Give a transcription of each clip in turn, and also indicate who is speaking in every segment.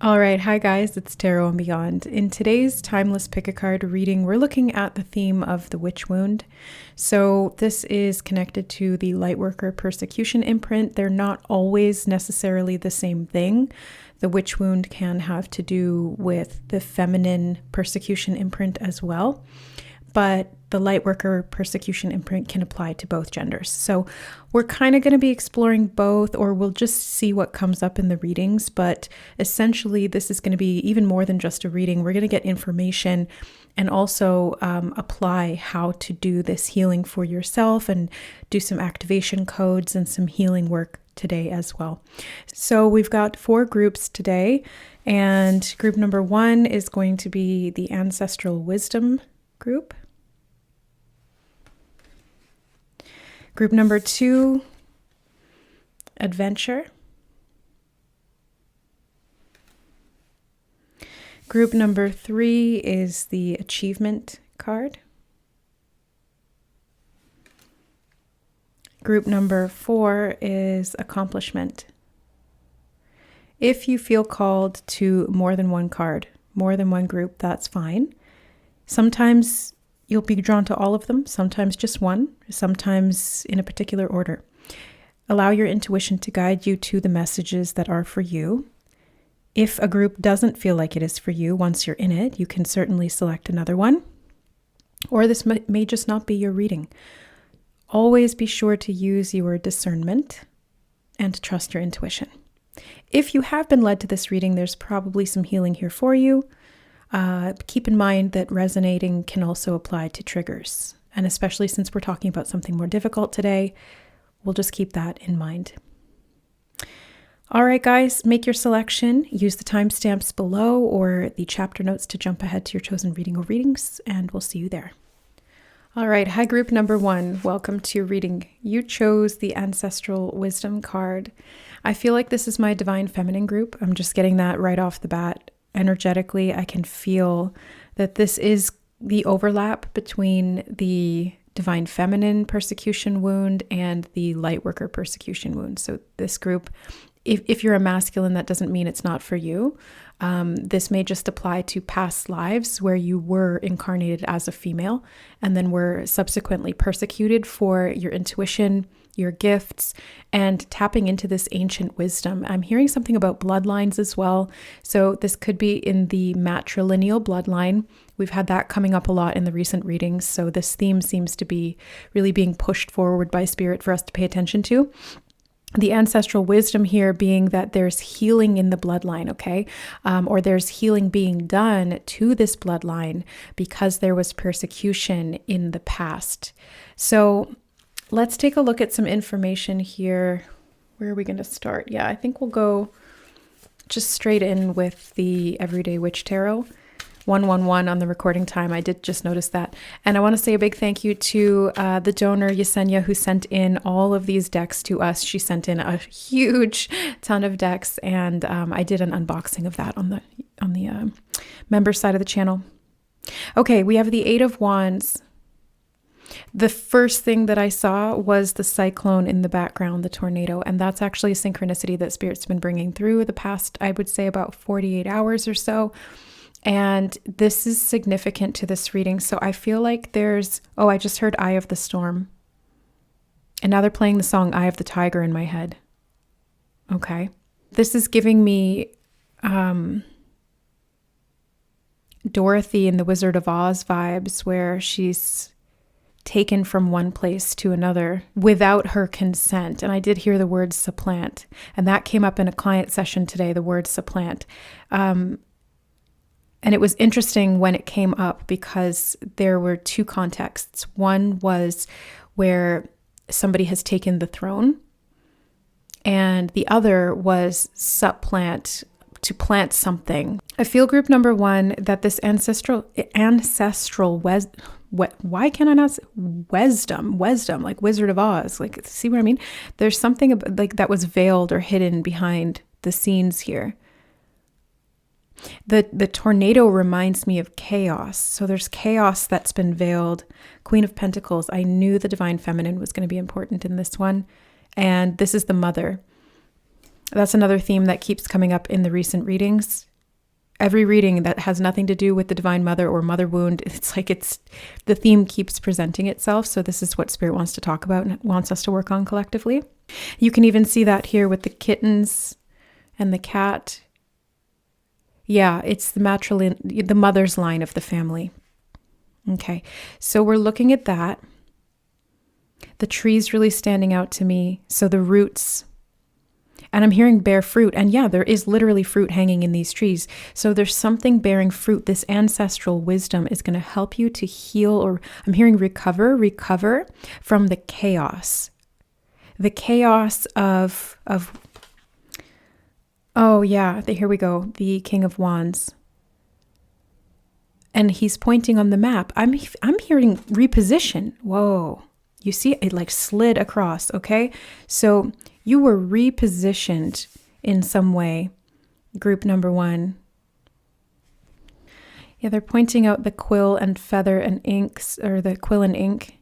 Speaker 1: All right, hi guys, it's Tarot and Beyond. In today's Timeless Pick a Card reading, we're looking at the theme of the witch wound. So this is connected to the Lightworker persecution imprint. They're not always necessarily the same thing. The witch wound can have to do with the feminine persecution imprint as well, but the Lightworker persecution imprint can apply to both genders. So we're kind of going to be exploring both, or we'll just see what comes up in the readings. But essentially, this is going to be even more than just a reading. We're going to get information and also apply how to do this healing for yourself and do some activation codes and some healing work today as well. So we've got 4 groups today, and group number 1 is going to be the Ancestral Wisdom group. Group number 2, Adventure. Group number 3 is the Achievement card. Group number 4 is Accomplishment. If you feel called to more than one card, more than one group, that's fine. Sometimes you'll be drawn to all of them, sometimes just one, sometimes in a particular order. Allow your intuition to guide you to the messages that are for you. If a group doesn't feel like it is for you once you're in it, you can certainly select another one, or this may just not be your reading. Always be sure to use your discernment and to trust your intuition. If you have been led to this reading, there's probably some healing here for you. Keep in mind that resonating can also apply to triggers. And especially since we're talking about something more difficult today, we'll just keep that in mind. All right, guys, make your selection. Use the timestamps below or the chapter notes to jump ahead to your chosen reading or readings, and we'll see you there. All right, hi, group number 1. Welcome to your reading. You chose the Ancestral Wisdom card. I feel like this is my Divine Feminine group. I'm just getting that right off the bat. Energetically, I can feel that this is the overlap between the Divine Feminine persecution wound and the Lightworker persecution wound. So this group, if you're a masculine, that doesn't mean it's not for you. This may just apply to past lives where you were incarnated as a female and then were subsequently persecuted for your intuition, your gifts, and tapping into this ancient wisdom. I'm hearing something about bloodlines as well. So this could be in the matrilineal bloodline. We've had that coming up a lot in the recent readings. So this theme seems to be really being pushed forward by Spirit for us to pay attention to. The ancestral wisdom here being that there's healing in the bloodline, okay? Or there's healing being done to this bloodline because there was persecution in the past. So let's take a look at some information here. Where are we going to start? Yeah, I think we'll go just straight in with the Everyday Witch Tarot. 111 on the recording time. I did just notice that. And I want to say a big thank you to the donor, Yesenia, who sent in all of these decks to us. She sent in a huge ton of decks, and I did an unboxing of that on the member side of the channel. Okay, we have the 8 of Wands. The first thing that I saw was the cyclone in the background, the tornado, and that's actually a synchronicity that Spirit's been bringing through the past, I would say, about 48 hours or so. And this is significant to this reading. So I feel like I just heard Eye of the Storm. And now they're playing the song Eye of the Tiger in my head. Okay. This is giving me Dorothy in the Wizard of Oz vibes, where she's taken from one place to another without her consent. And I did hear the word supplant. And that came up in a client session today, the word supplant. And it was interesting when it came up because there were 2 contexts. One was where somebody has taken the throne, and the other was supplant, to plant something. I feel group number 1 that this ancestral why can I not say wisdom, like Wizard of Oz, like, see what I mean? There's something about, like, that was veiled or hidden behind the scenes here. The tornado reminds me of chaos. So there's chaos that's been veiled. Queen of Pentacles. I knew the Divine Feminine was going to be important in this one. And this is the Mother. That's another theme that keeps coming up in the recent readings. every reading that has nothing to do with the Divine Mother or mother wound, the theme keeps presenting itself. So this is what Spirit wants to talk about and wants us to work on collectively. You can even see that here with the kittens and the cat. Yeah, it's the the mother's line of the family. Okay, so we're looking at that. The tree's really standing out to me. So the roots, and I'm hearing bear fruit. And yeah, there is literally fruit hanging in these trees. So there's something bearing fruit. This ancestral wisdom is going to help you to heal, or I'm hearing recover from the chaos. The chaos of oh yeah, here we go. The King of Wands. And he's pointing on the map. I'm hearing reposition. Whoa. You see it like slid across, okay? So you were repositioned in some way, group number 1. Yeah, they're pointing out the quill and feather and inks, or the quill and ink.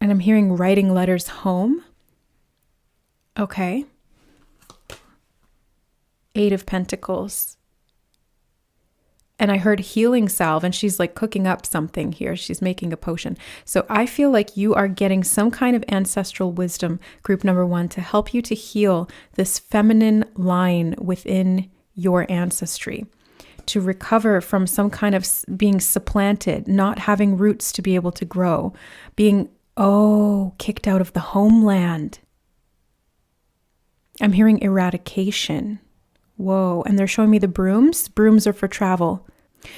Speaker 1: And I'm hearing writing letters home. Okay. 8 of Pentacles. And I heard healing salve, and she's like cooking up something here. She's making a potion. So I feel like you are getting some kind of ancestral wisdom, group number 1, to help you to heal this feminine line within your ancestry, to recover from some kind of being supplanted, not having roots to be able to grow, being, kicked out of the homeland. I'm hearing eradication. Whoa. And they're showing me the brooms. Brooms are for travel.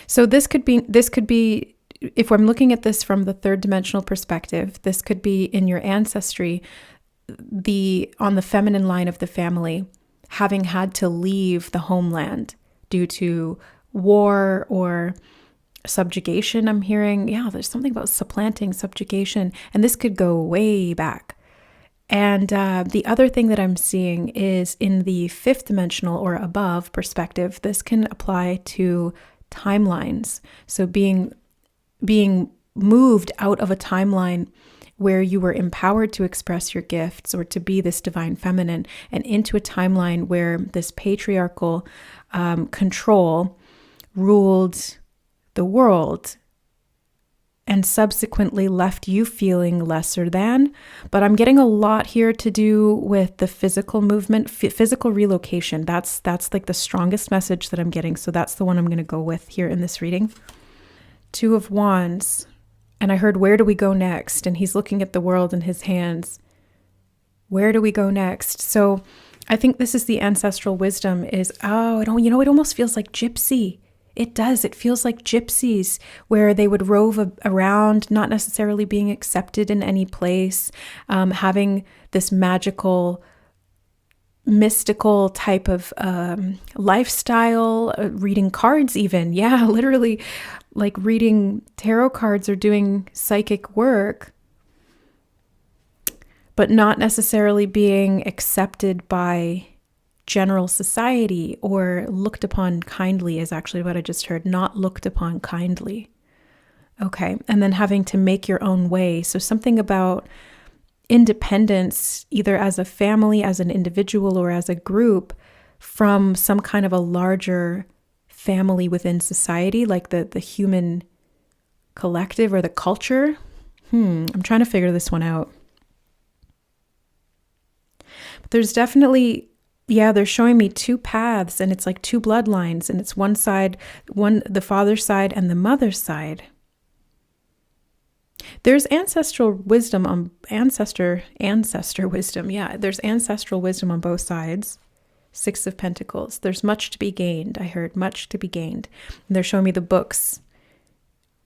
Speaker 1: So this could be, if I'm looking at this from the third dimensional perspective, this could be in your ancestry, on the feminine line of the family, having had to leave the homeland due to war or subjugation. I'm hearing, there's something about supplanting, subjugation, and this could go way back. And the other thing that I'm seeing is in the fifth dimensional or above perspective, this can apply to timelines. So being moved out of a timeline where you were empowered to express your gifts or to be this divine feminine, and into a timeline where this patriarchal control ruled the world and subsequently left you feeling lesser than. But I'm getting a lot here to do with the physical movement, physical relocation. That's like the strongest message that I'm getting. So that's the one I'm going to go with here in this reading. 2 of Wands. And I heard, where do we go next? And he's looking at the world in his hands. Where do we go next? So I think this is the ancestral wisdom is, it almost feels like gypsy. It does. It feels like gypsies, where they would rove around, not necessarily being accepted in any place, having this magical, mystical type of lifestyle, reading cards even. Yeah, literally like reading tarot cards or doing psychic work, but not necessarily being accepted by general society or looked upon kindly is actually what I just heard. Not looked upon kindly. Okay. And then having to make your own way. So something about independence, either as a family, as an individual, or as a group, from some kind of a larger family within society, like the human collective or the culture. I'm trying to figure this one out. But there's definitely, they're showing me 2 paths, and it's like 2 bloodlines, and it's one side, the father's side and the mother's side. There's ancestral wisdom on ancestor wisdom. Yeah, there's ancestral wisdom on both sides. 6 of Pentacles. There's much to be gained. I heard much to be gained. And they're showing me the books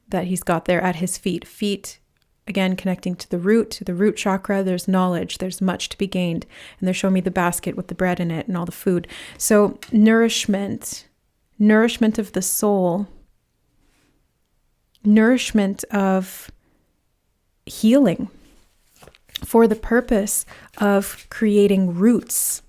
Speaker 1: that he's got there at his feet. Feet, again, connecting to the root chakra. There's knowledge. There's much to be gained. And they're showing me the basket with the bread in it and all the food. So nourishment of the soul, nourishment of healing for the purpose of creating roots,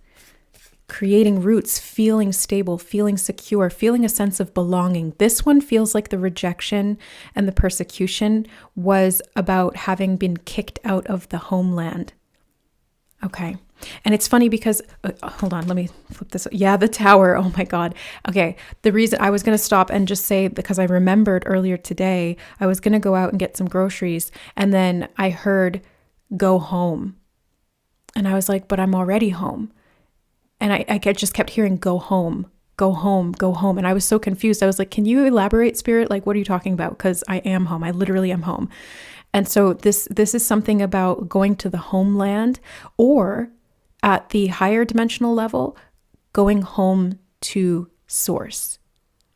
Speaker 1: feeling stable, feeling secure, feeling a sense of belonging. This one feels like the rejection and the persecution was about having been kicked out of the homeland. Okay. And it's funny because, hold on, let me flip this. Yeah, the tower. Oh my God. Okay. The reason I was going to stop and just say, because I remembered earlier today, I was going to go out and get some groceries. And then I heard go home. And I was like, but I'm already home. And I just kept hearing go home, go home, go home. And I was so confused. I was like, can you elaborate, Spirit? Like, what are you talking about? Because I am home. I literally am home. And so this is something about going to the homeland, or at the higher dimensional level, going home to source.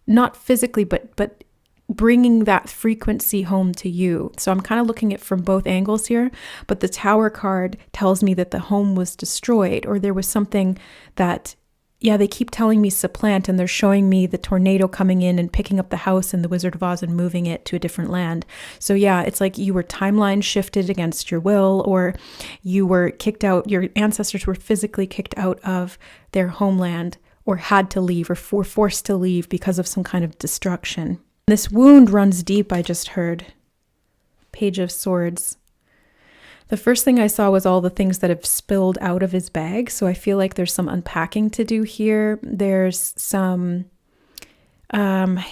Speaker 1: Not physically, but bringing that frequency home to you. So I'm kind of looking at it from both angles here, but the Tower card tells me that the home was destroyed, or there was something that, yeah, they keep telling me supplant, and they're showing me the tornado coming in and picking up the house in the Wizard of Oz and moving it to a different land. So yeah, it's like you were timeline shifted against your will, or you were kicked out, your ancestors were physically kicked out of their homeland, or had to leave, or were forced to leave because of some kind of destruction. This wound runs deep, I just heard. Page of Swords. The first thing I saw was all the things that have spilled out of his bag. So I feel like there's some unpacking to do here. There's some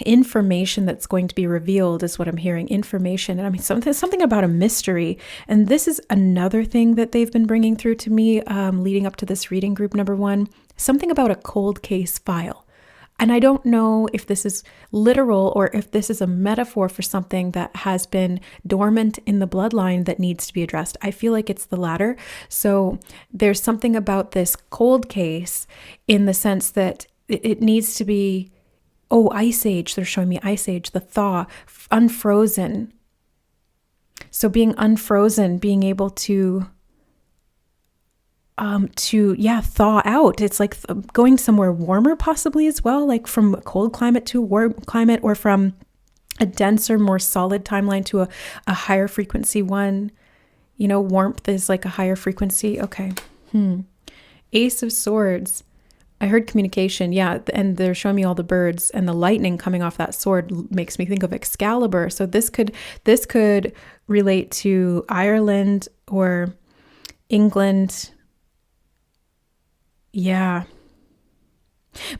Speaker 1: information that's going to be revealed, is what I'm hearing. Information. And I mean, something about a mystery. And this is another thing that they've been bringing through to me leading up to this reading group number 1. Something about a cold case file. And I don't know if this is literal or if this is a metaphor for something that has been dormant in the bloodline that needs to be addressed. I feel like it's the latter. So there's something about this cold case in the sense that it needs to be, Ice Age. They're showing me Ice Age, the thaw, unfrozen. So being unfrozen, being able to thaw out. It's like going somewhere warmer possibly as well, like from a cold climate to a warm climate, or from a denser, more solid timeline to a higher frequency one. You know, warmth is like a higher frequency. Okay. Ace of Swords. I heard communication. Yeah. And they're showing me all the birds, and the lightning coming off that sword makes me think of Excalibur. So this could relate to Ireland or England. Yeah.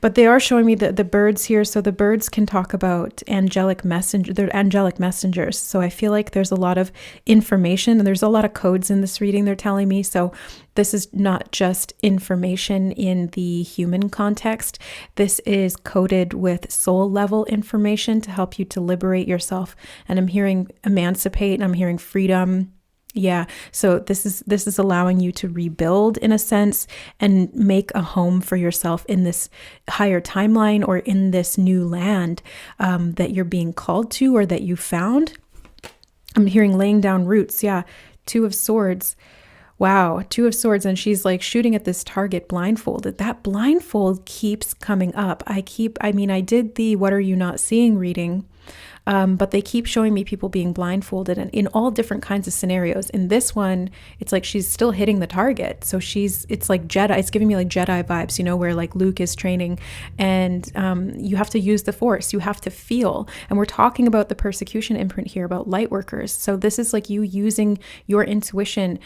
Speaker 1: But they are showing me the birds here. So the birds can talk about angelic messenger. They're angelic messengers. So I feel like there's a lot of information, and there's a lot of codes in this reading, they're telling me. So this is not just information in the human context. This is coded with soul level information to help you to liberate yourself. And I'm hearing emancipate, and I'm hearing freedom. Yeah. So this is allowing you to rebuild in a sense and make a home for yourself in this higher timeline, or in this new land that you're being called to, or that you found. I'm hearing laying down roots. Yeah. 2 of Swords. Wow. 2 of Swords. And she's like shooting at this target blindfolded. That blindfold keeps coming up. I did the What Are You Not Seeing reading. But they keep showing me people being blindfolded, and in all different kinds of scenarios. In this one, it's like she's still hitting the target. So it's like Jedi. It's giving me like Jedi vibes, you know, where like Luke is training, and you have to use the Force. You have to feel. And we're talking about the persecution imprint here, about Lightworkers. So this is like you using your intuition,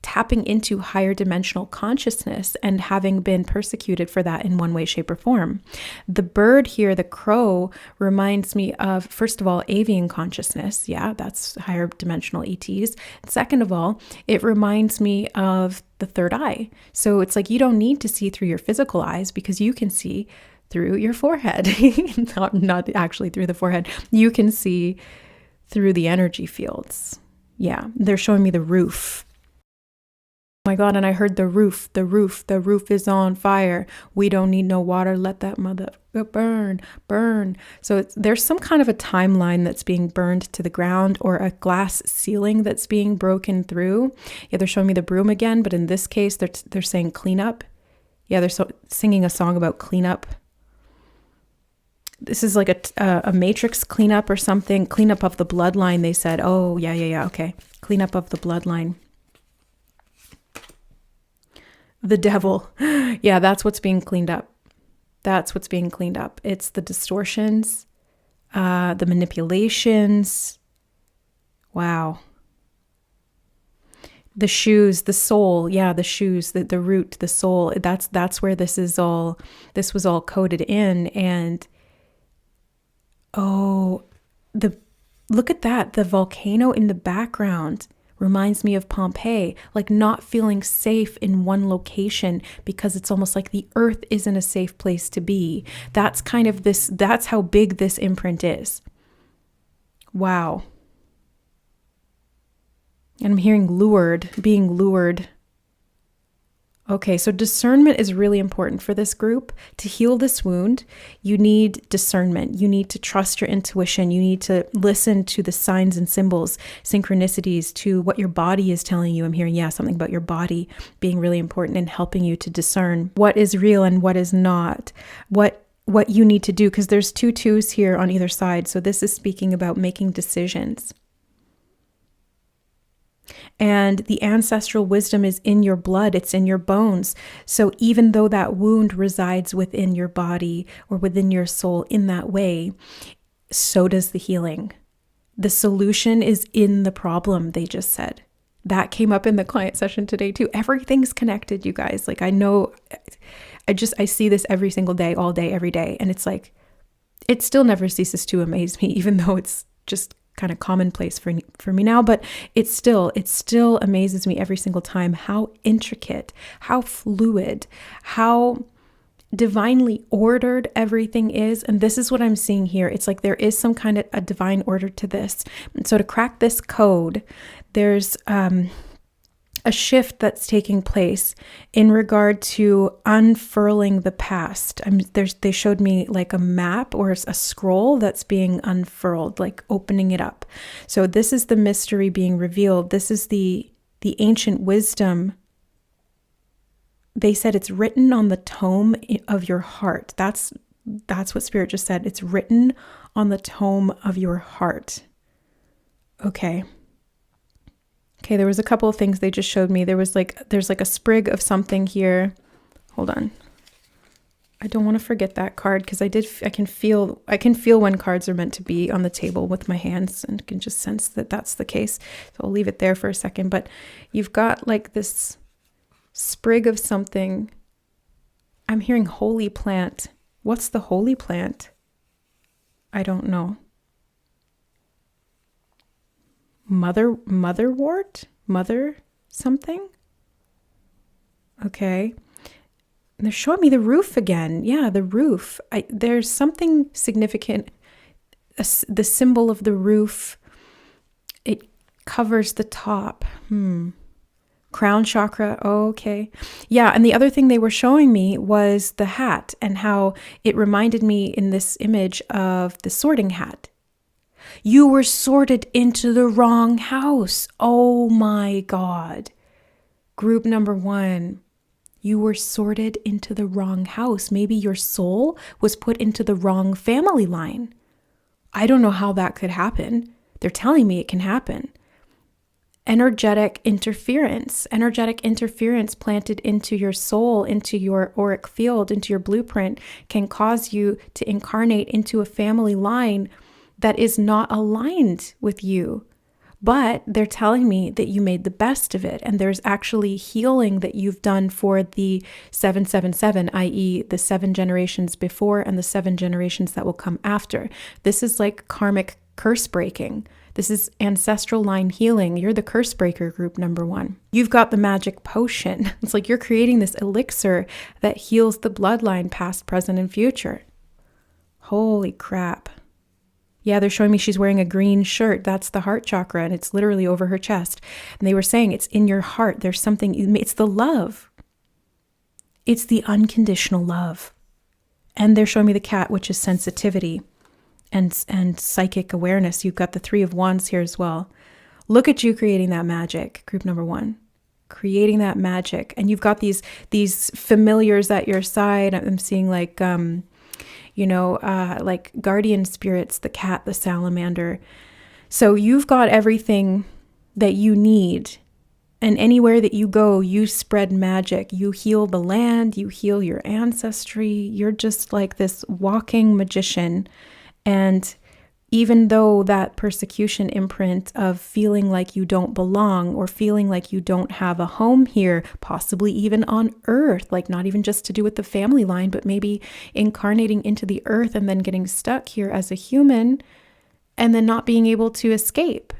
Speaker 1: tapping into higher dimensional consciousness, and having been persecuted for that in one way, shape, or form. The bird here, the crow, reminds me of, first of all, avian consciousness. Yeah, that's higher dimensional ETs. Second of all, it reminds me of the third eye. So it's like you don't need to see through your physical eyes, because you can see through your forehead. not actually through the forehead. You can see through the energy fields. Yeah, they're showing me the roof. My God, and I heard the roof is on fire. We don't need no water. Let that mother burn. So there's some kind of a timeline that's being burned to the ground, or a glass ceiling that's being broken through. Yeah, they're showing me the broom again, but in this case, they're saying cleanup. Yeah, they're singing a song about cleanup. This is like a matrix cleanup or something. Cleanup of the bloodline, they said. Oh, yeah, okay. Cleanup of the bloodline. The devil. Yeah, that's what's being cleaned up. It's the distortions, the manipulations. Wow. The shoes, the soul, yeah, the shoes, the root, the soul. That's where this was all coded in. And look at that. The volcano in the background reminds me of Pompeii, like not feeling safe in one location because it's almost like the earth isn't a safe place to be. That's how big this imprint is. Wow. And I'm hearing being lured. Okay, so discernment is really important for this group. To heal this wound, you need discernment. You need to trust your intuition. You need to listen to the signs and symbols, synchronicities, to what your body is telling you. I'm hearing, something about your body being really important in helping you to discern what is real and what is not, what you need to do, because there's 2 twos here on either side. So this is speaking about making decisions. And the ancestral wisdom is in your blood, it's in your bones. So even though that wound resides within your body or within your soul in that way, so does the healing. The solution is in the problem, they just said. That came up in the client session today too. Everything's connected, you guys. Like I know, I see this every single day, all day, every day. And it's like, it still never ceases to amaze me, even though it's just kind of commonplace for me now, but it still amazes me every single time how intricate, how fluid, how divinely ordered everything is. And this is what I'm seeing here. It's like there is some kind of a divine order to this. And so to crack this code, there's a shift that's taking place in regard to unfurling the past. They showed me like a map or a scroll that's being unfurled, like opening it up. So this is the mystery being revealed. This is the ancient wisdom. They said it's written on the tome of your heart. That's what Spirit just said. It's written on the tome of your heart. Okay, there was a couple of things they just showed me. There's like a sprig of something here. Hold on. I don't want to forget that card because I can feel when cards are meant to be on the table with my hands and can just sense that that's the case. So I'll leave it there for a second. But you've got like this sprig of something. I'm hearing holy plant. What's the holy plant? I don't know. Motherwort? Mother something? Okay. And they're showing me the roof again. Yeah, the roof. There's something significant. The symbol of the roof, it covers the top. Crown chakra. Oh, okay. Yeah, and the other thing they were showing me was the hat and how it reminded me in this image of the sorting hat. You were sorted into the wrong house. Oh my God. Group number 1. You were sorted into the wrong house. Maybe your soul was put into the wrong family line. I don't know how that could happen. They're telling me it can happen. Energetic interference planted into your soul, into your auric field, into your blueprint can cause you to incarnate into a family line that is not aligned with you. But they're telling me that you made the best of it. And there's actually healing that you've done for the 777, i.e. the 7 generations before and the 7 generations that will come after. This is like karmic curse breaking. This is ancestral line healing. You're the curse breaker, group number 1. You've got the magic potion. It's like you're creating this elixir that heals the bloodline past, present, and future. Holy crap. Yeah, they're showing me she's wearing a green shirt. That's the heart chakra, and it's literally over her chest. And they were saying it's in your heart. There's something, it's the love. It's the unconditional love. And they're showing me the cat, which is sensitivity and psychic awareness. You've got the 3 of Wands here as well. Look at you creating that magic, group number 1. Creating that magic. And you've got these familiars at your side. I'm seeing like... like guardian spirits, the cat, the salamander. So you've got everything that you need. And anywhere that you go, you spread magic. You heal the land, you heal your ancestry. You're just like this walking magician. And even though that persecution imprint of feeling like you don't belong or feeling like you don't have a home here, possibly even on earth, like not even just to do with the family line, but maybe incarnating into the earth and then getting stuck here as a human and then not being able to escape.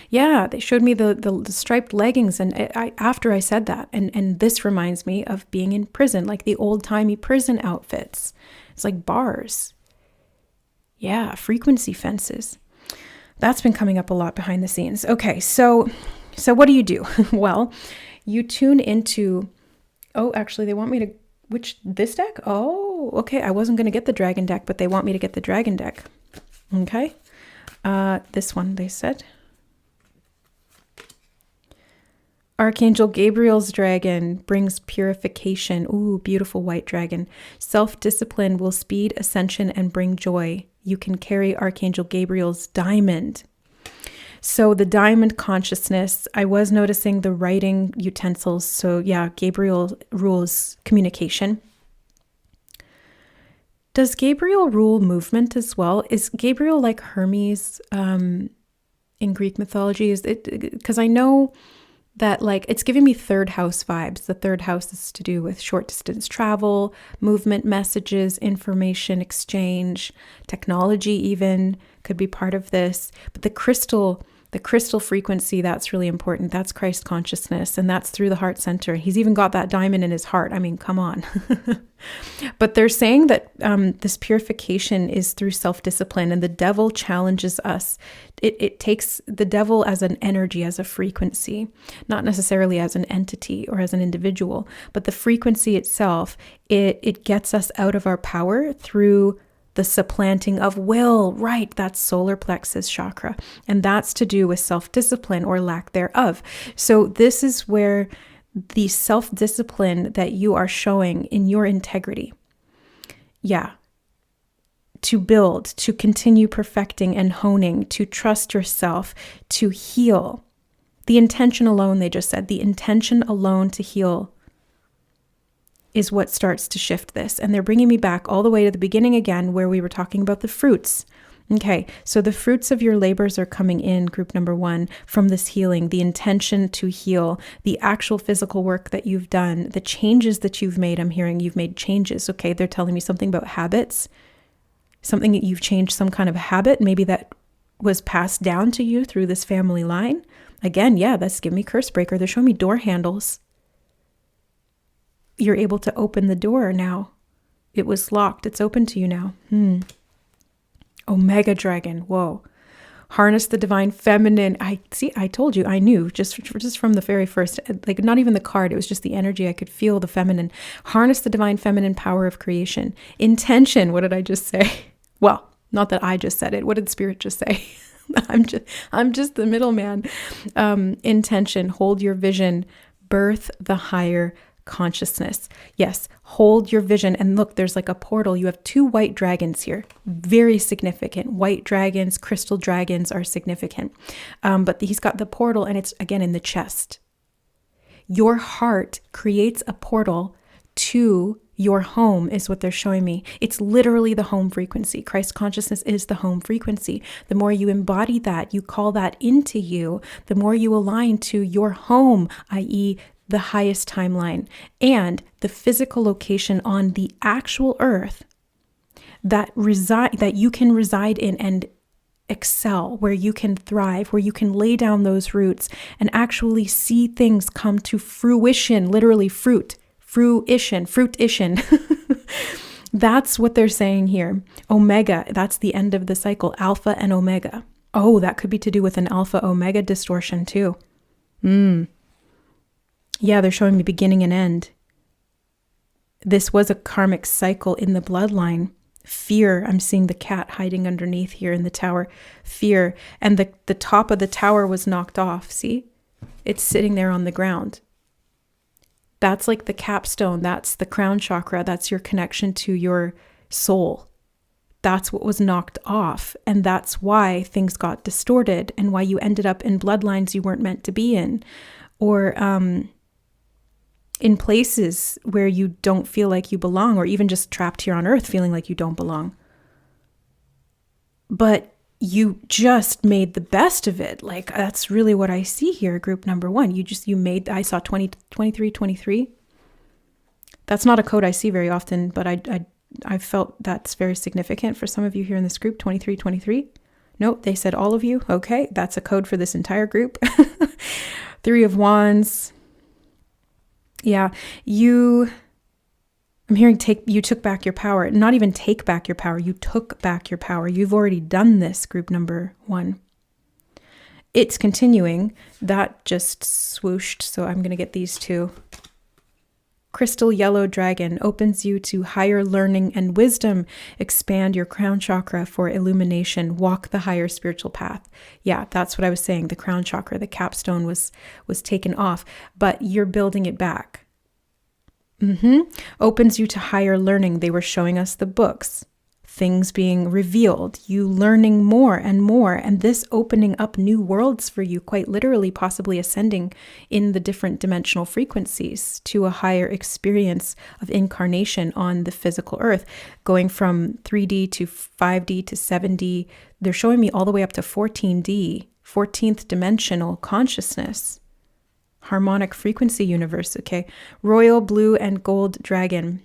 Speaker 1: Yeah, they showed me the striped leggings, and after I said that, and this reminds me of being in prison, like the old-timey prison outfits. It's like bars. Yeah, frequency fences. That's been coming up a lot behind the scenes. Okay, so what do? Well, you tune into, oh, actually, they want me to, this deck? Oh, okay, I wasn't going to get the dragon deck, but they want me to get the dragon deck. Okay, this one, they said. Archangel Gabriel's dragon brings purification. Ooh, beautiful white dragon. Self-discipline will speed ascension and bring joy. You can carry Archangel Gabriel's diamond. So the diamond consciousness, I was noticing the writing utensils. So yeah, Gabriel rules communication. Does Gabriel rule movement as well? Is Gabriel like Hermes in Greek mythology? Is it, because I know that like it's giving me third house vibes. The third house is to do with short distance travel, movement, messages, information exchange, technology even could be part of this. But the crystal frequency, that's really important. That's Christ consciousness, and that's through the heart center. He's even got that diamond in his heart. I mean, come on. But they're saying that this purification is through self-discipline, and the devil challenges us. It takes the devil as an energy, as a frequency, not necessarily as an entity or as an individual, but the frequency itself, it gets us out of our power through the supplanting of will, right? That's solar plexus chakra. And that's to do with self-discipline or lack thereof. So this is where the self-discipline that you are showing in your integrity, to build, to continue perfecting and honing, to trust yourself, to heal. The intention alone, they just said, the intention alone to heal is what starts to shift this. And they're bringing me back all the way to the beginning again, where we were talking about the fruits. Okay, so the fruits of your labors are coming in, group number 1, from this healing, the intention to heal, the actual physical work that you've done, the changes that you've made. I'm hearing you've made changes. Okay, they're telling me something about habits, something that you've changed, some kind of habit, maybe that was passed down to you through this family line. Again, yeah, that's giving me curse breaker. They're showing me door handles. You're able to open the door now. It was locked. It's open to you now. Omega dragon. Whoa. Harness the divine feminine. I told you, I knew just from the very first, like not even the card. It was just the energy. I could feel the feminine. Harness the divine feminine power of creation. Intention. What did I just say? Well, not that I just said it. What did Spirit just say? I'm just the middleman. Intention. Hold your vision. Birth the higher consciousness. Yes, hold your vision. And look, there's like a portal. You have 2 white dragons here. Very significant. White dragons, crystal dragons are significant. But he's got the portal, and it's again in the chest. Your heart creates a portal to your home, is what they're showing me. It's literally the home frequency. Christ consciousness is the home frequency. The more you embody that, you call that into you, the more you align to your home, i.e., the highest timeline and the physical location on the actual earth that you can reside in and excel, where you can thrive, where you can lay down those roots and actually see things come to fruition, literally fruition. That's what they're saying here. Omega, that's the end of the cycle, alpha and omega. Oh, that could be to do with an alpha omega distortion too. Yeah, they're showing me beginning and end. This was a karmic cycle in the bloodline. Fear. I'm seeing the cat hiding underneath here in the tower. Fear. And the top of the tower was knocked off. See? It's sitting there on the ground. That's like the capstone. That's the crown chakra. That's your connection to your soul. That's what was knocked off. And that's why things got distorted and why you ended up in bloodlines you weren't meant to be in. Or in places where you don't feel like you belong, or even just trapped here on earth feeling like you don't belong. but you just made the best of it. Like, that's really what I see here, group number one. I saw 20, 23, 23. That's not a code I see very often, but I felt that's very significant for some of you here in this group, 23, 23. Nope, they said all of you. Okay, that's a code for this entire group. Three of Wands. Yeah, I'm hearing you took back your power. Not even take back your power. You took back your power. You've already done this, group number one. It's continuing. That just swooshed. So I'm going to get these two. Crystal yellow dragon opens you to higher learning and wisdom. Expand your crown chakra for illumination. Walk the higher spiritual path. Yeah, that's what I was saying. The crown chakra, the capstone was taken off, but you're building it back. Opens you to higher learning. They were showing us the books, things being revealed, you learning more and more, and this opening up new worlds for you, quite literally, possibly ascending in the different dimensional frequencies to a higher experience of incarnation on the physical earth, going from 3D to 5D to 7D. They're showing me all the way up to 14D, 14th dimensional consciousness. Harmonic frequency universe, okay? Royal blue and gold dragon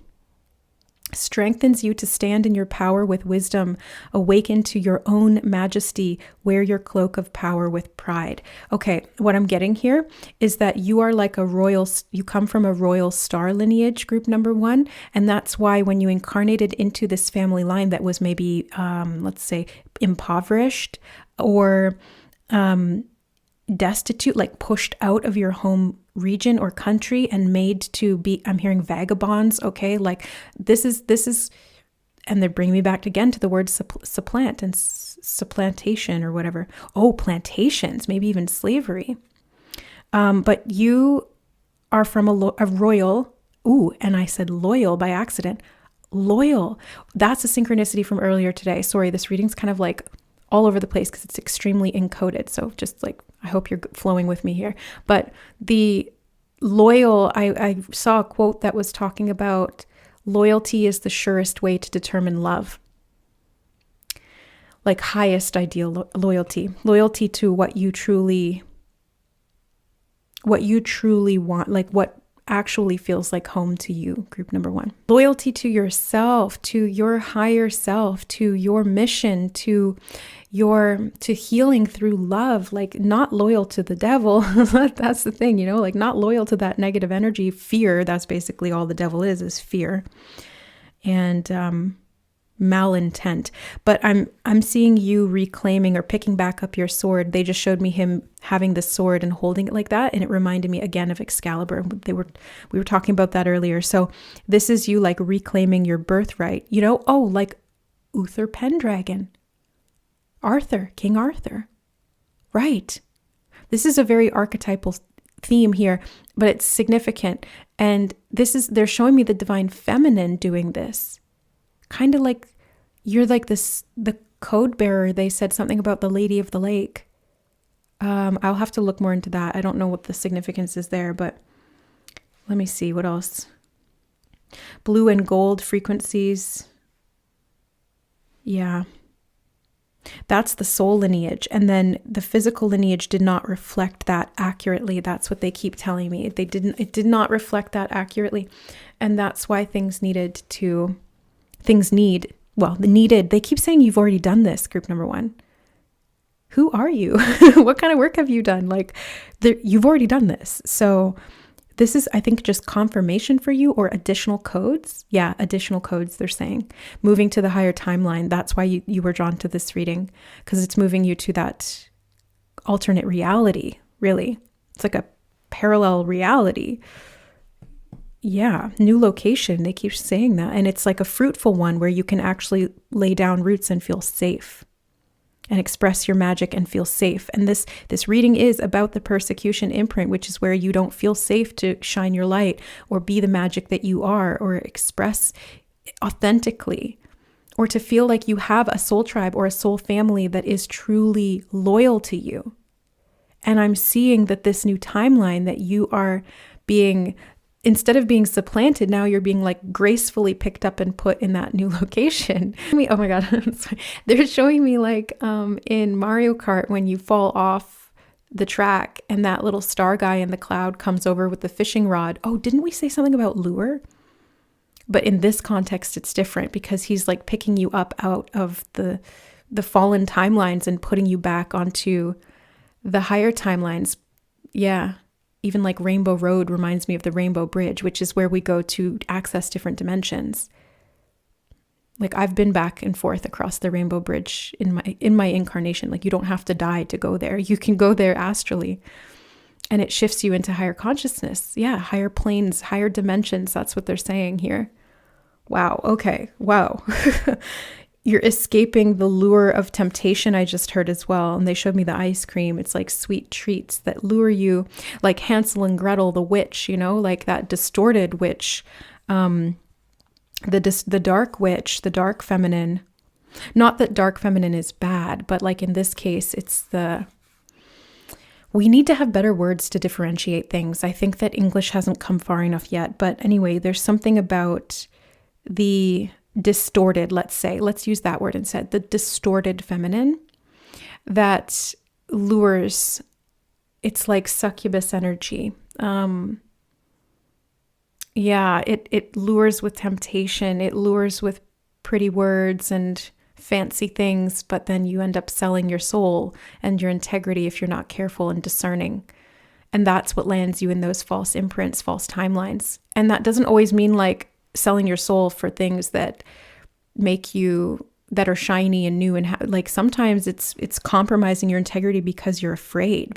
Speaker 1: strengthens you to stand in your power with wisdom, awaken to your own majesty, wear your cloak of power with pride. Okay, what I'm getting here is that you are like you come from a royal star lineage, group number one, and that's why when you incarnated into this family line that was maybe, let's say, impoverished or destitute, like pushed out of your home region or country and made to be, I'm hearing vagabonds, okay? Like this is, and they're bringing me back again to the word supplant and supplantation or whatever. Oh, plantations, maybe even slavery. But you are from a royal, and I said loyal by accident. Loyal. That's a synchronicity from earlier today. Sorry, this reading's kind of like all over the place because it's extremely encoded. So just like, I hope you're flowing with me here. But the loyal, I saw a quote that was talking about loyalty is the surest way to determine love. Like highest ideal loyalty. Loyalty to what you truly want, like what actually feels like home to you, group number one. Loyalty to yourself, to your higher self, to your mission, to healing through love, like not loyal to the devil. That's the thing, like not loyal to that negative energy, fear. That's basically all the devil is fear and malintent. But I'm seeing you reclaiming or picking back up your sword. They just showed me him having the sword and holding it like that, and it reminded me again of Excalibur. We were talking about that earlier. So this is you like reclaiming your birthright, like Uther Pendragon. Arthur, King Arthur. Right. This is a very archetypal theme here, but it's significant. And they're showing me the divine feminine doing this. Kind of like you're like the code bearer. They said something about the Lady of the Lake. I'll have to look more into that. I don't know what the significance is there, but let me see what else. Blue and gold frequencies. Yeah. That's the soul lineage. And then the physical lineage did not reflect that accurately. That's what they keep telling me. It did not reflect that accurately. And that's why they keep saying you've already done this, group number one. Who are you? What kind of work have you done? Like you've already done this. So this is, I think, just confirmation for you or additional codes. Yeah, additional codes, they're saying. Moving to the higher timeline. That's why you were drawn to this reading, because it's moving you to that alternate reality, really. It's like a parallel reality. Yeah, new location. They keep saying that. And it's like a fruitful one where you can actually lay down roots and feel safe and express your magic and feel safe. And this reading is about the persecution imprint, which is where you don't feel safe to shine your light or be the magic that you are or express authentically, or to feel like you have a soul tribe or a soul family that is truly loyal to you. And I'm seeing that this new timeline that you are being instead of being supplanted, now you're being like gracefully picked up and put in that new location. Oh my God. They're showing me like in Mario Kart when you fall off the track and that little star guy in the cloud comes over with the fishing rod. Oh, didn't we say something about lure? But in this context, it's different because he's like picking you up out of the fallen timelines and putting you back onto the higher timelines. Yeah. Even like Rainbow Road reminds me of the Rainbow Bridge, which is where we go to access different dimensions. Like I've been back and forth across the Rainbow Bridge in my incarnation. Like you don't have to die to go there. You can go there astrally. And it shifts you into higher consciousness. Yeah, higher planes, higher dimensions. That's what they're saying here. Wow. Okay. Wow. You're escaping the lure of temptation, I just heard as well. And they showed me the ice cream. It's like sweet treats that lure you, like Hansel and Gretel, the witch, you know, like that distorted witch, the dark witch, the dark feminine. Not that dark feminine is bad, but like in this case, we need to have better words to differentiate things. I think that English hasn't come far enough yet. But anyway, there's something about the distorted, let's use that word instead, the distorted feminine that lures. It's like succubus energy. Yeah, it lures with temptation. It lures with pretty words and fancy things, but then you end up selling your soul and your integrity if you're not careful and discerning. And that's what lands you in those false imprints, false timelines. And that doesn't always mean like selling your soul for things that make you, that are shiny and new, and like sometimes it's compromising your integrity because you're afraid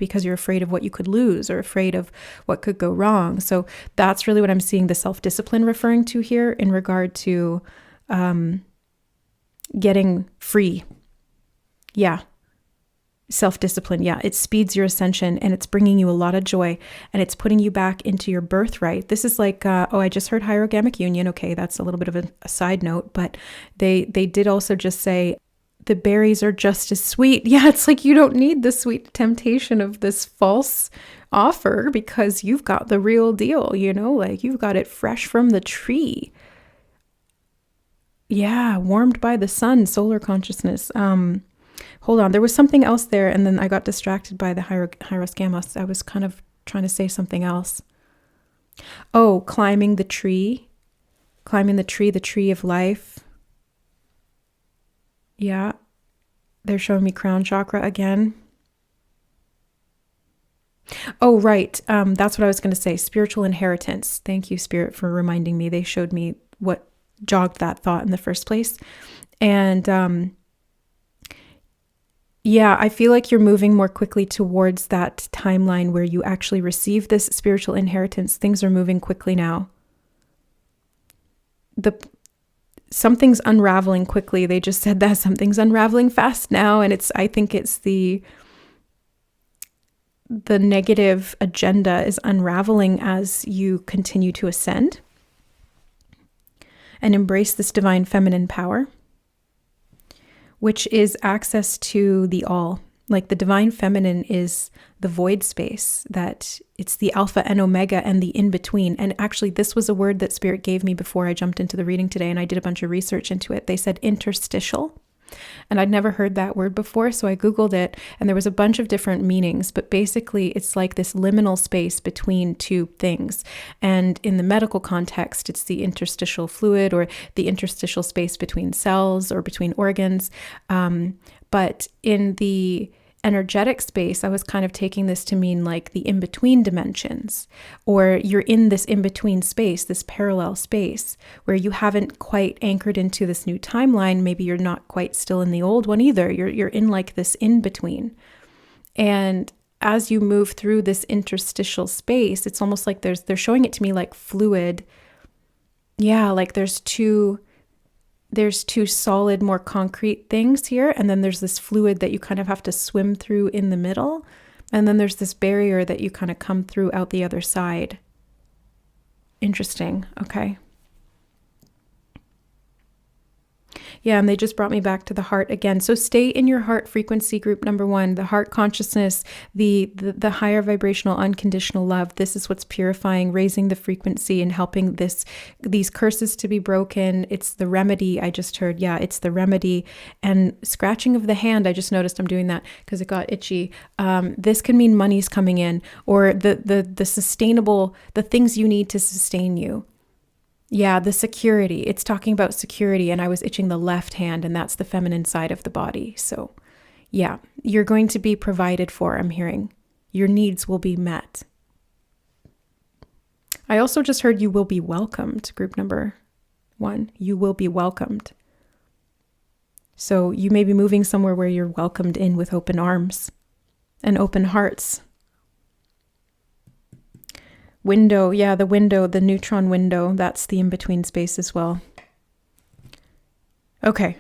Speaker 1: of what you could lose or afraid of what could go wrong. So that's really what I'm seeing the self-discipline referring to here in regard to getting free. Yeah. Self-discipline. Yeah. It speeds your ascension and it's bringing you a lot of joy and it's putting you back into your birthright. This is like, I just heard hierogamic union. Okay. That's a little bit of a side note, but they did also just say the berries are just as sweet. Yeah. It's like, you don't need the sweet temptation of this false offer because you've got the real deal, you know, like you've got it fresh from the tree. Yeah. Warmed by the sun, solar consciousness. Hold on, there was something else there, and then I got distracted by the Hieros. I was kind of trying to say something else. Oh, climbing the tree the tree of life. Yeah, they're showing me crown chakra again. Oh, right, that's what I was going to say, spiritual inheritance. Thank you, Spirit, for reminding me. They showed me what jogged that thought in the first place. And yeah, I feel like you're moving more quickly towards that timeline where you actually receive this spiritual inheritance. Things are moving quickly now. Something's unraveling quickly. They just said that something's unraveling fast now. And I think it's the negative agenda is unraveling as you continue to ascend and embrace this divine feminine power, which is access to the all. Like the divine feminine is the void space, that it's the alpha and omega and the in-between. And actually, this was a word that Spirit gave me before I jumped into the reading today, and I did a bunch of research into it. They said interstitial. And I'd never heard that word before, so I Googled it, and there was a bunch of different meanings, but basically it's like this liminal space between two things. And in the medical context, it's the interstitial fluid or the interstitial space between cells or between organs. But in the energetic space, I was kind of taking this to mean like the in-between dimensions, or you're in this in-between space, this parallel space where you haven't quite anchored into this new timeline. Maybe you're not quite still in the old one either. You're in like this in-between. And as you move through this interstitial space, it's almost like they're showing it to me like fluid. Yeah, like there's two solid, more concrete things here. And then there's this fluid that you kind of have to swim through in the middle. And then there's this barrier that you kind of come through out the other side. Interesting. Okay. Yeah, and they just brought me back to the heart again. So stay in your heart frequency, group number 1, the heart consciousness, the higher vibrational unconditional love. This is what's purifying, raising the frequency and helping these curses to be broken. It's the remedy. I just heard, yeah, it's the remedy. And scratching of the hand, I just noticed I'm doing that because it got itchy. This can mean money's coming in, or the sustainable, the things you need to sustain you. Yeah, the security. It's talking about security, and I was itching the left hand, and that's the feminine side of the body. So yeah, you're going to be provided for, I'm hearing. Your needs will be met. I also just heard you will be welcomed, group number 1. You will be welcomed. So you may be moving somewhere where you're welcomed in with open arms and open hearts. Window, yeah, the window, the neutron window, that's the in-between space as well. Okay.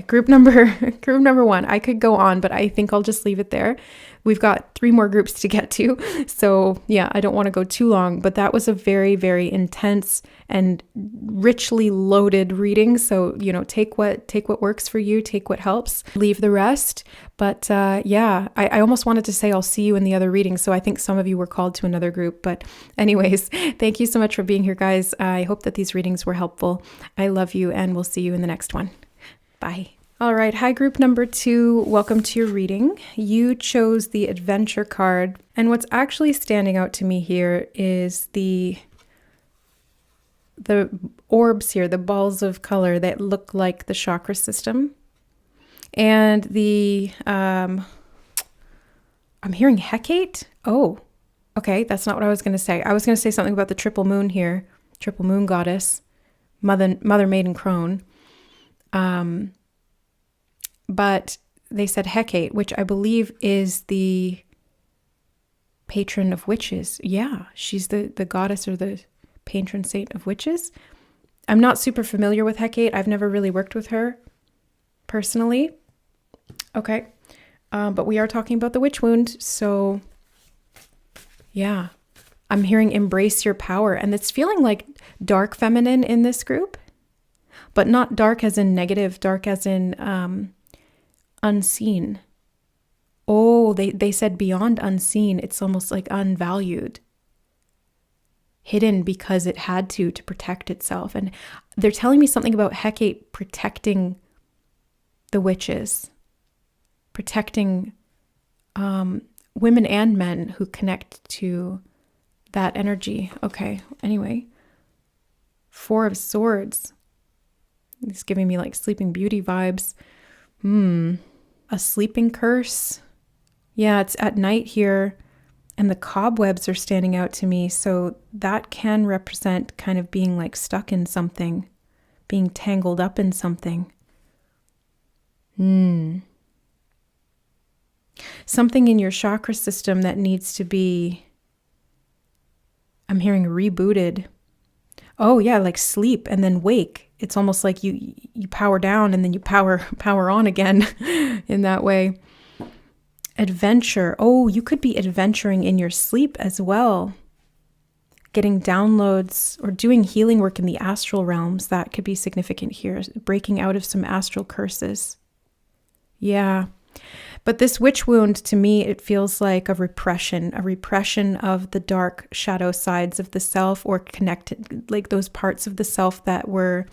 Speaker 1: Group number 1. I could go on, but I think I'll just leave it there. We've got 3 more groups to get to. So yeah, I don't want to go too long, but that was a very, very intense and richly loaded reading. So, take what works for you, take what helps, leave the rest. But yeah, I almost wanted to say I'll see you in the other reading. So I think some of you were called to another group. But anyways, thank you so much for being here, guys. I hope that these readings were helpful. I love you, and we'll see you in the next one. Bye. All right. Hi, group number 2. Welcome to your reading. You chose the adventure card. And what's actually standing out to me here is the orbs here, the balls of color that look like the chakra system. And I'm hearing Hecate. Oh, okay. That's not what I was going to say. I was going to say something about the triple moon here. Triple moon goddess, mother maiden crone. But they said Hecate, which I believe is the patron of witches. Yeah, she's the goddess or the patron saint of witches. I'm not super familiar with Hecate. I've never really worked with her personally. Okay. But we are talking about the witch wound. So yeah, I'm hearing embrace your power. And it's feeling like dark feminine in this group. But not dark as in negative, dark as in unseen. Oh, they said beyond unseen. It's almost like unvalued. Hidden because it had to protect itself. And they're telling me something about Hecate protecting the witches. Protecting women and men who connect to that energy. Okay, anyway. 4 of Swords. It's giving me like Sleeping Beauty vibes. A sleeping curse. Yeah, it's at night here, and the cobwebs are standing out to me. So that can represent kind of being like stuck in something, being tangled up in something. Something in your chakra system that needs to be, I'm hearing rebooted. Oh yeah, like sleep and then wake. It's almost like you power down and then you power on again in that way. Adventure. Oh, you could be adventuring in your sleep as well. Getting downloads or doing healing work in the astral realms. That could be significant here. Breaking out of some astral curses. Yeah. But this witch wound, to me, it feels like a repression of the dark shadow sides of the self, or connected, like those parts of the self that were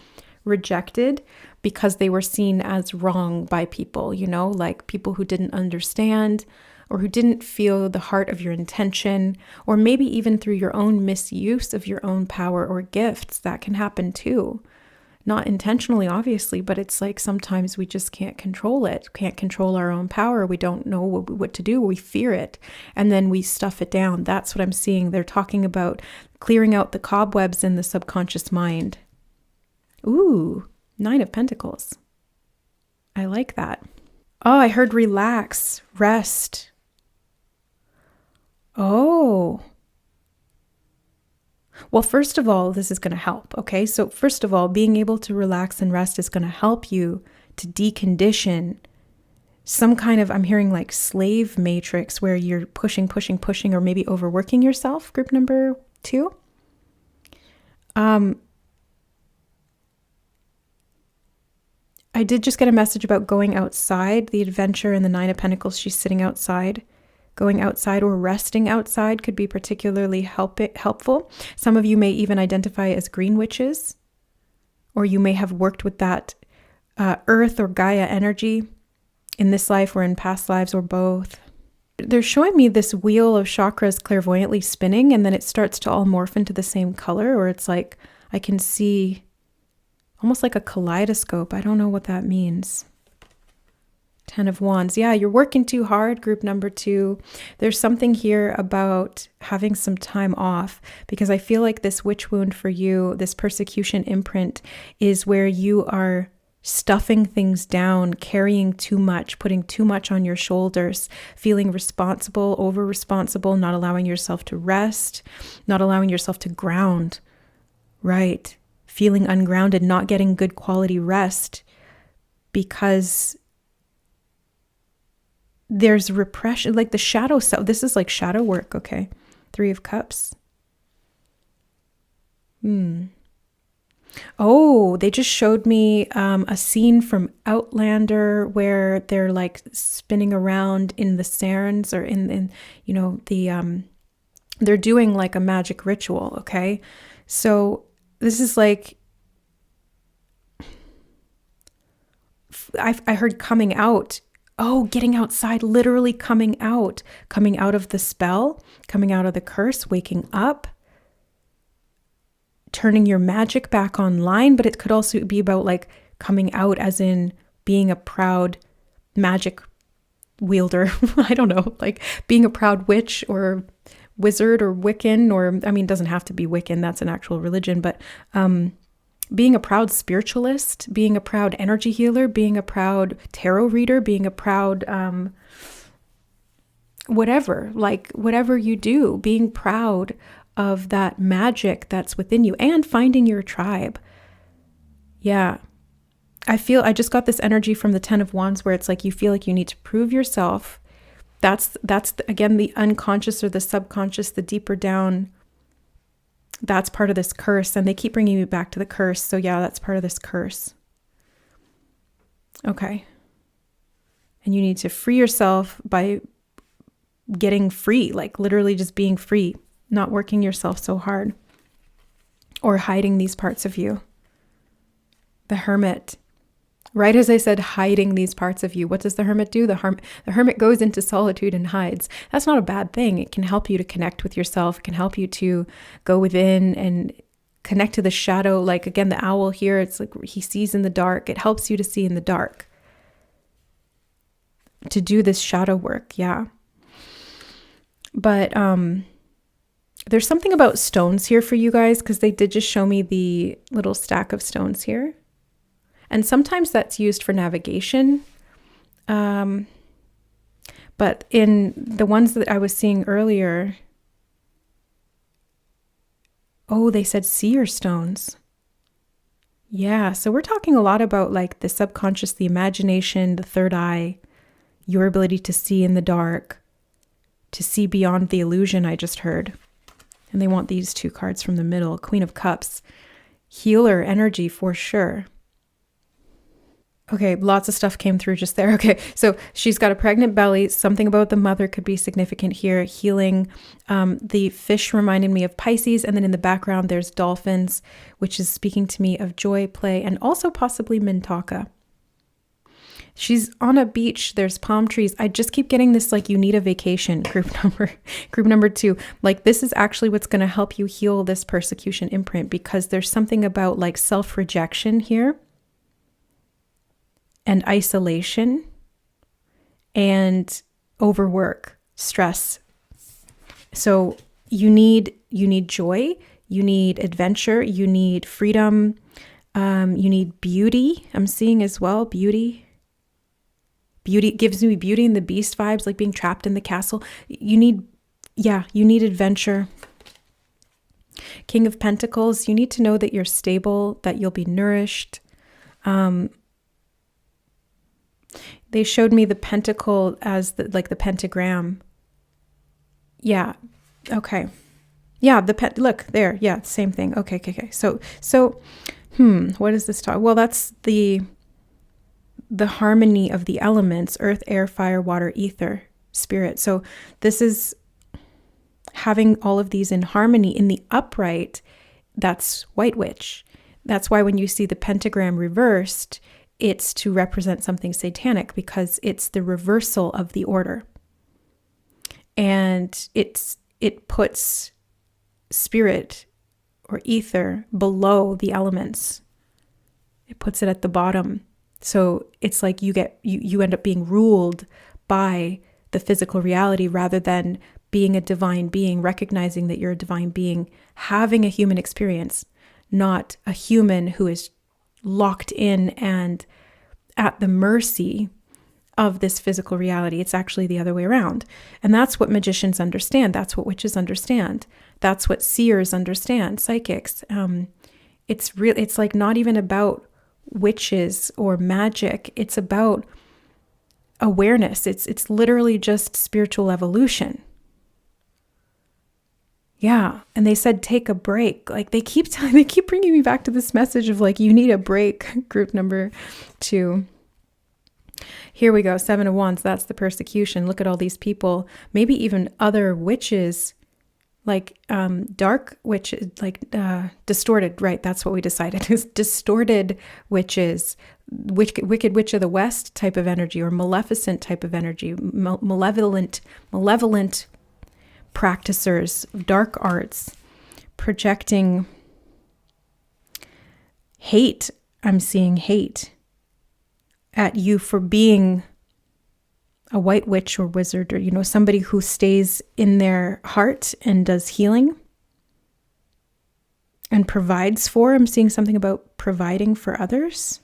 Speaker 1: rejected because they were seen as wrong by people, like people who didn't understand or who didn't feel the heart of your intention, or maybe even through your own misuse of your own power or gifts. That can happen too. Not intentionally, obviously, but it's like sometimes we just can't control it, can't control our own power. We don't know what to do. We fear it, and then we stuff it down. That's what I'm seeing. They're talking about clearing out the cobwebs in the subconscious mind. Ooh, 9 of Pentacles. I like that. Oh, I heard relax, rest. Oh. Well, first of all, this is going to help, okay? So first of all, being able to relax and rest is going to help you to decondition some kind of, I'm hearing like slave matrix where you're pushing, or maybe overworking yourself, group number 2. I did just get a message about going outside, the adventure in the Nine of Pentacles. She's sitting outside. Going outside or resting outside could be particularly helpful. Some of you may even identify as green witches, or you may have worked with that earth or Gaia energy in this life or in past lives or both. They're showing me this wheel of chakras clairvoyantly spinning, and then it starts to all morph into the same color, or it's like I can see almost like a kaleidoscope. I don't know what that means. 10 of Wands. Yeah, you're working too hard, group number 2. There's something here about having some time off, because I feel like this witch wound for you, this persecution imprint, is where you are stuffing things down, carrying too much, putting too much on your shoulders, feeling responsible, over responsible, not allowing yourself to rest, not allowing yourself to ground, right? Feeling ungrounded, not getting good quality rest because there's repression, like the shadow self. This is like shadow work, okay? 3 of Cups. Oh, they just showed me a scene from Outlander where they're like spinning around in the Sarens, or in you know, the they're doing like a magic ritual, okay? So this is like, I heard coming out. Oh, getting outside, literally coming out of the spell, coming out of the curse, waking up, turning your magic back online. But it could also be about like coming out as in being a proud magic wielder. I don't know, like being a proud witch or wizard or Wiccan, or, I mean, it doesn't have to be Wiccan, that's an actual religion, but being a proud spiritualist, being a proud energy healer, being a proud tarot reader, being a proud whatever, like whatever you do, being proud of that magic that's within you and finding your tribe. Yeah. I just got this energy from the 10 of Wands where it's like you feel like you need to prove yourself. That's again, the unconscious or the subconscious, the deeper down. That's part of this curse, and they keep bringing you back to the curse. So yeah, that's part of this curse. Okay. And you need to free yourself by getting free, like literally just being free, not working yourself so hard or hiding these parts of you. The Hermit. Right as I said, hiding these parts of you. What does the Hermit do? The hermit goes into solitude and hides. That's not a bad thing. It can help you to connect with yourself. It can help you to go within and connect to the shadow. Like again, the owl here, it's like he sees in the dark. It helps you to see in the dark. To do this shadow work, yeah. But there's something about stones here for you guys, because they did just show me the little stack of stones here. And sometimes that's used for navigation. But in the ones that I was seeing earlier, oh, they said seer stones. Yeah, so we're talking a lot about like the subconscious, the imagination, the third eye, your ability to see in the dark, to see beyond the illusion I just heard. And they want these 2 cards from the middle, Queen of Cups, healer energy for sure. Okay, lots of stuff came through just there. Okay, so she's got a pregnant belly. Something about the mother could be significant here. Healing. The fish reminded me of Pisces. And then in the background, there's dolphins, which is speaking to me of joy, play, and also possibly Mintaka. She's on a beach. There's palm trees. I just keep getting this, like, you need a vacation, group number 2. Like, this is actually what's going to help you heal this persecution imprint, because there's something about like self-rejection here, and isolation, and overwork, stress. So you need joy, you need adventure, you need freedom, you need beauty. I'm seeing as well, beauty. Beauty gives me Beauty and the Beast vibes, like being trapped in the castle. You need adventure. King of Pentacles, you need to know that you're stable, that you'll be nourished. They showed me the pentacle as the pentagram. Yeah. Okay. Yeah. Look there. Yeah. Same thing. Okay. So, what is this talk? Well, that's the the harmony of the elements: earth, air, fire, water, ether, spirit. So this is having all of these in harmony in the upright. That's White Witch. That's why when you see the pentagram reversed, it's to represent something satanic, because it's the reversal of the order. And it puts spirit or ether below the elements. It puts it at the bottom. So it's like you end up being ruled by the physical reality rather than being a divine being, recognizing that you're a divine being, having a human experience, not a human who is locked in and at the mercy of this physical reality. It's actually the other way around. And that's what magicians understand. That's what witches understand. That's what seers understand, psychics. It's like not even about witches or magic. It's about awareness. It's literally just spiritual evolution. Yeah. And they said, take a break. Like they keep bringing me back to this message of like, you need a break, group number 2. Here we go. 7 of Wands. That's the persecution. Look at all these people, maybe even other witches, like dark witches, like distorted, right? That's what we decided is distorted witches, wicked witch of the West type of energy, or maleficent type of energy, malevolent practicers, dark arts, projecting hate. I'm seeing hate at you for being a white witch or wizard, or, somebody who stays in their heart and does healing and provides for. I'm seeing something about providing for others.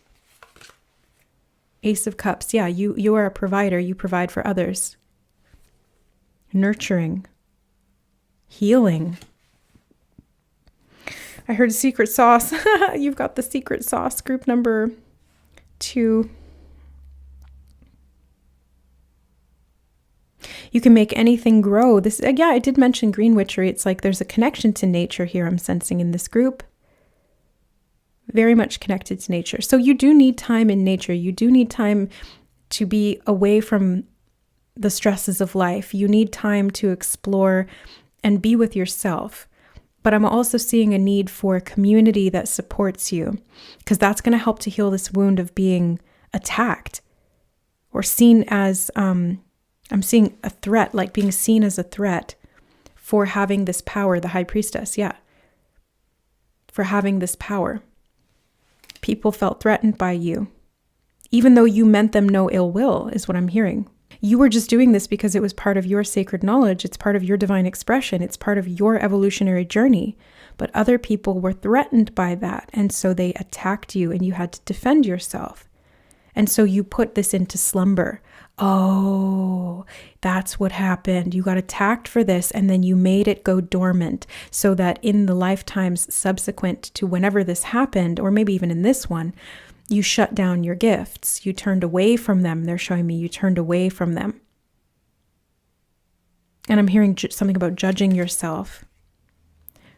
Speaker 1: Ace of Cups. Yeah, you are a provider. You provide for others. Nurturing. Healing. I heard secret sauce. You've got the secret sauce, group number 2. You can make anything grow. I did mention green witchery. It's like there's a connection to nature here I'm sensing in this group. Very much connected to nature. So you do need time in nature. You do need time to be away from the stresses of life. You need time to explore and be with yourself. But I'm also seeing a need for a community that supports you, because that's going to help to heal this wound of being attacked or seen as, I'm seeing a threat, like being seen as a threat for having this power, the high priestess. Yeah. For having this power. People felt threatened by you, even though you meant them no ill will, is what I'm hearing. You were just doing this because it was part of your sacred knowledge. It's part of your divine expression. It's part of your evolutionary journey. But other people were threatened by that. And so they attacked you and you had to defend yourself. And so you put this into slumber. Oh, that's what happened. You got attacked for this, and then you made it go dormant so that in the lifetimes subsequent to whenever this happened, or maybe even in this one, you shut down your gifts. You turned away from them. They're showing me you turned away from them. And I'm hearing something about judging yourself.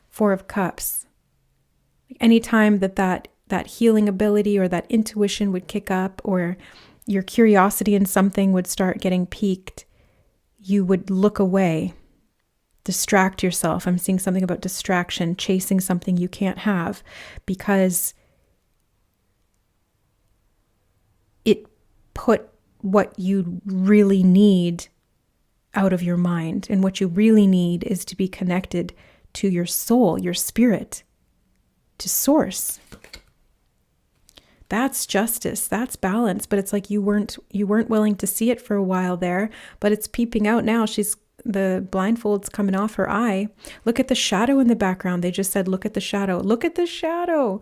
Speaker 1: 4 of Cups. Anytime that healing ability or that intuition would kick up, or your curiosity in something would start getting piqued, you would look away, distract yourself. I'm seeing something about distraction, chasing something you can't have, because it put what you really need out of your mind. And what you really need is to be connected to your soul, your spirit, to source. That's justice. That's balance. But it's like you weren't willing to see it for a while there, but it's peeping out now. The blindfold's coming off her eye. Look at the shadow in the background. They just said, look at the shadow. Look at the shadow.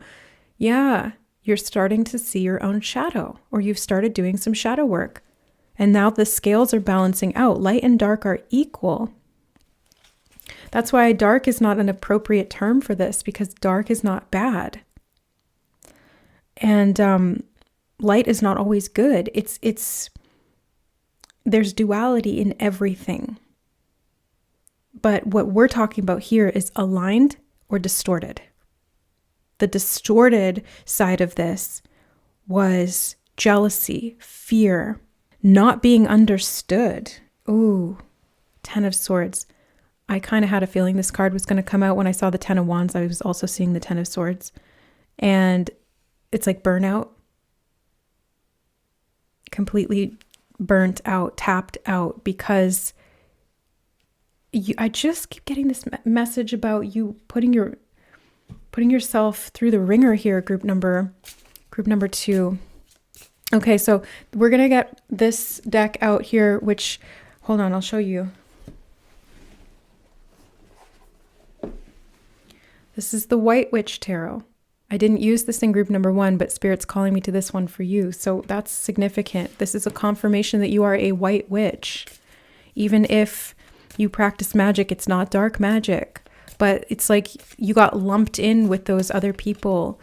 Speaker 1: Yeah. You're starting to see your own shadow, or you've started doing some shadow work. And now the scales are balancing out. Light and dark are equal. That's why dark is not an appropriate term for this, because dark is not bad. And light is not always good. There's duality in everything. But what we're talking about here is aligned or distorted. The distorted side of this was jealousy, fear, not being understood. Ooh, 10 of Swords. I kind of had a feeling this card was going to come out when I saw the 10 of Wands. I was also seeing the 10 of Swords. And it's like burnout. Completely burnt out, tapped out, because I just keep getting this message about you putting yourself through the ringer here, group number 2. Okay, so we're going to get this deck out here, which, hold on, I'll show you. This is the White Witch Tarot. I didn't use this in group number 1, but Spirit's calling me to this one for you. So that's significant. This is a confirmation that you are a white witch. Even if you practice magic, it's not dark magic, but it's like you got lumped in with those other people.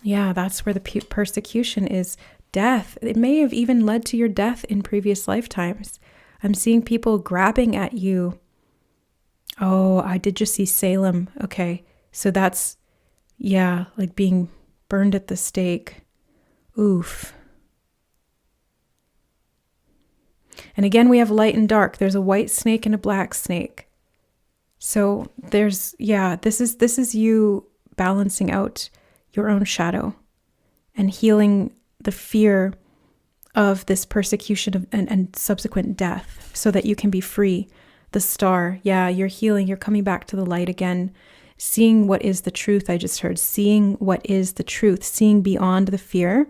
Speaker 1: Yeah, that's where the persecution is. Death. It may have even led to your death in previous lifetimes. I'm seeing people grabbing at you. Oh, I did just see Salem. Okay, so that's, yeah, like being burned at the stake. Oof. And again, we have light and dark. There's a white snake and a black snake. So there's, yeah, this is you balancing out your own shadow and healing the fear of this persecution and subsequent death so that you can be free. The Star, yeah, you're healing, you're coming back to the light again, seeing what is the truth. I just heard seeing what is the truth, seeing beyond the fear,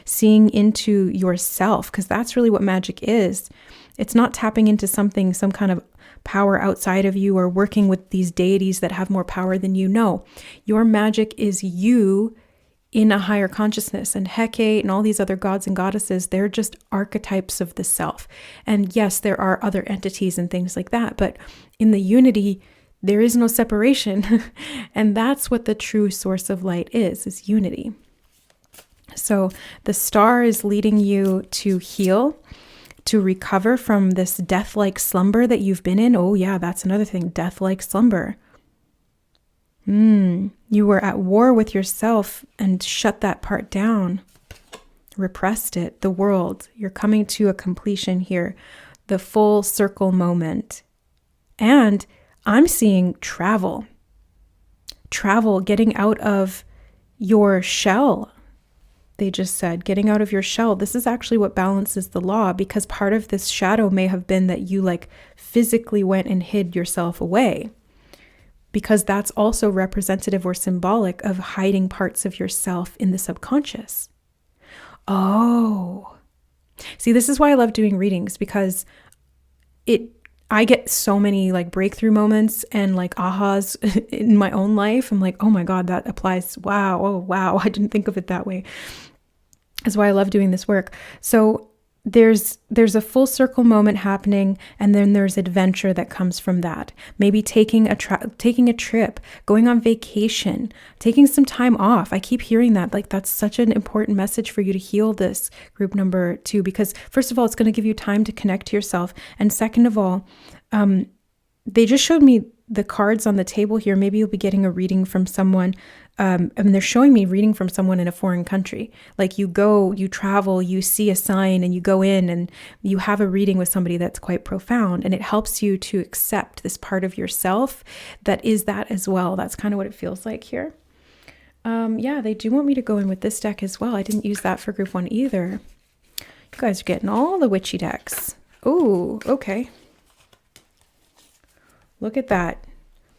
Speaker 1: seeing into yourself, because that's really what magic is. It's not tapping into something, some kind of power outside of you or working with these deities that have more power than you. No, your magic is you in a higher consciousness, and Hecate and all these other gods and goddesses, they're just archetypes of the self. And yes, there are other entities and things like that, but in the unity, there is no separation. And that's what the true source of light is unity. So the Star is leading you to heal, to recover from this death-like slumber that you've been in. Oh yeah, that's another thing, death-like slumber. You were at war with yourself and shut that part down, repressed it, the world. You're coming to a completion here, the full circle moment. And I'm seeing travel, getting out of your shell. They just said, getting out of your shell. This is actually what balances the law, because part of this shadow may have been that you like physically went and hid yourself away. Because that's also representative or symbolic of hiding parts of yourself in the subconscious. Oh, see, this is why I love doing readings, because I get so many like breakthrough moments and like ahas in my own life. I'm like, oh my God, that applies. Wow. Oh, wow. I didn't think of it that way. That's why I love doing this work. So there's a full circle moment happening, and then there's adventure that comes from that. Maybe taking a trip, going on vacation, taking some time off. I keep hearing that. Like, that's such an important message for you to heal this, group number 2, because first of all, it's going to give you time to connect to yourself. And second of all, they just showed me the cards on the table here. Maybe you'll be getting a reading from someone. And they're showing me reading from someone in a foreign country. Like you go, you travel, you see a sign and you go in and you have a reading with somebody that's quite profound. And it helps you to accept this part of yourself that is that as well. That's kind of what it feels like here. Yeah, they do want me to go in with this deck as well. I didn't use that for group 1 either. You guys are getting all the witchy decks. Oh, okay. Look at that.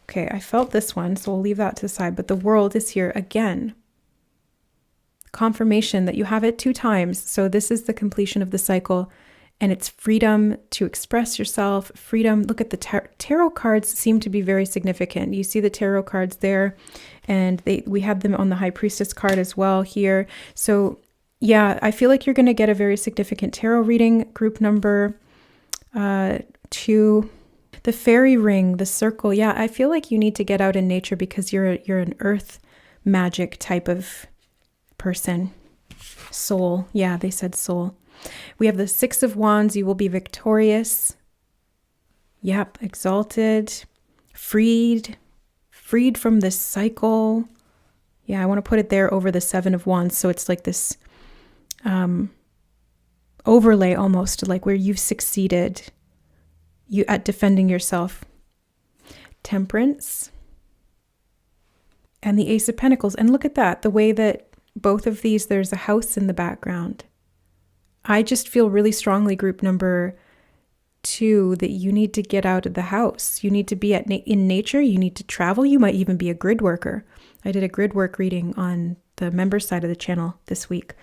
Speaker 1: Okay, I felt this one, so we'll leave that to the side. But the World is here again. Confirmation that you have it 2 times. So this is the completion of the cycle. And it's freedom to express yourself, freedom. Look at the tarot cards seem to be very significant. You see the tarot cards there. And we have them on the High Priestess card as well here. So yeah, I feel like you're going to get a very significant tarot reading, group number 2. The fairy ring, the circle. Yeah, I feel like you need to get out in nature because you're an earth magic type of person. Soul. Yeah, they said soul. We have the 6 of Wands. You will be victorious. Yep, exalted, freed from this cycle. Yeah, I want to put it there over the 7 of Wands. So it's like this overlay almost, like where you've succeeded at defending yourself. Temperance and the Ace of Pentacles. And look at that, the way that both of these, there's a house in the background. I just feel really strongly, group number 2, that you need to get out of the house. You need to be in nature. You need to travel. You might even be a grid worker. I did a grid work reading on the members side of the channel this week.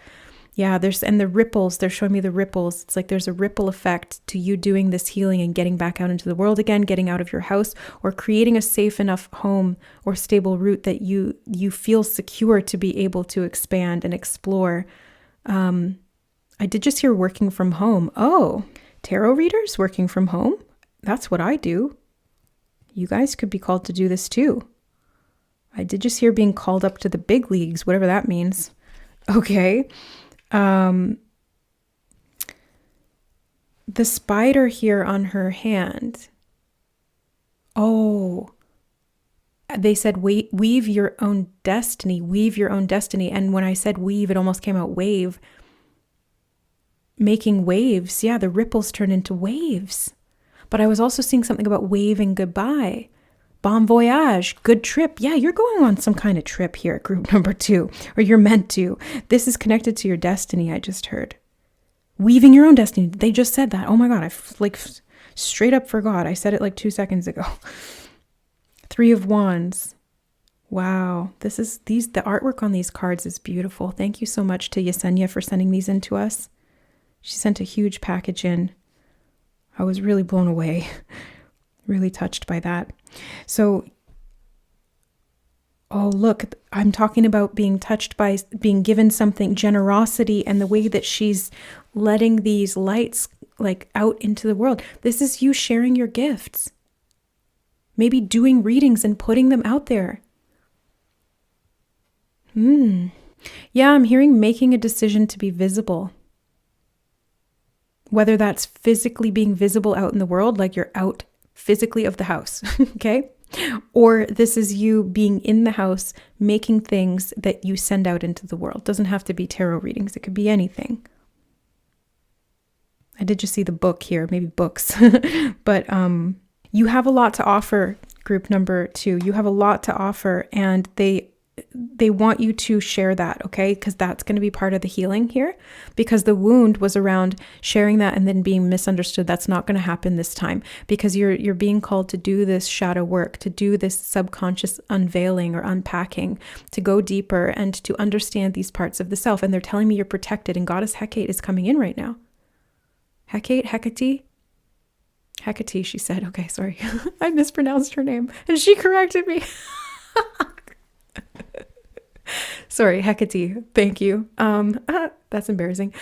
Speaker 1: Yeah, and the ripples, they're showing me the ripples. It's like there's a ripple effect to you doing this healing and getting back out into the world again, getting out of your house, or creating a safe enough home or stable route that you feel secure to be able to expand and explore. I did just hear working from home. Oh, tarot readers working from home? That's what I do. You guys could be called to do this too. I did just hear being called up to the big leagues, whatever that means. Okay. The spider here on her hand. Oh, they said weave your own destiny, weave your own destiny. And when I said weave, it almost came out wave. Making waves. Yeah, the ripples turn into waves. But I was also seeing something about waving goodbye. Bon voyage, good trip. Yeah, you're going on some kind of trip here, group number 2, or you're meant to. This is connected to your destiny, I just heard. Weaving your own destiny. They just said that. Oh my God, I straight up forgot. I said it like 2 seconds ago. 3 of Wands. Wow, the artwork on these cards is beautiful. Thank you so much to Yesenia for sending these in to us. She sent a huge package in. I was really blown away. Really touched by that. So, oh, look, I'm talking about being touched by being given something, generosity, and the way that she's letting these lights like out into the world. This is you sharing your gifts. Maybe doing readings and putting them out there. Yeah, I'm hearing making a decision to be visible. Whether that's physically being visible out in the world, like you're out physically of the house, okay? Or this is you being in the house, making things that you send out into the world. Doesn't have to be tarot readings. It could be anything. I did just see the book here, maybe books. But you have a lot to offer, group number 2. You have a lot to offer, and they want you to share that, okay? Because that's going to be part of the healing here, because the wound was around sharing that and then being misunderstood. That's not going to happen this time, because you're being called to do this shadow work, to do this subconscious unveiling or unpacking, to go deeper and to understand these parts of the self. And they're telling me you're protected, and Goddess Hecate is coming in right now. Hecate, she said. Okay, sorry. I mispronounced her name and she corrected me. Sorry, Hecate. Thank you. That's embarrassing.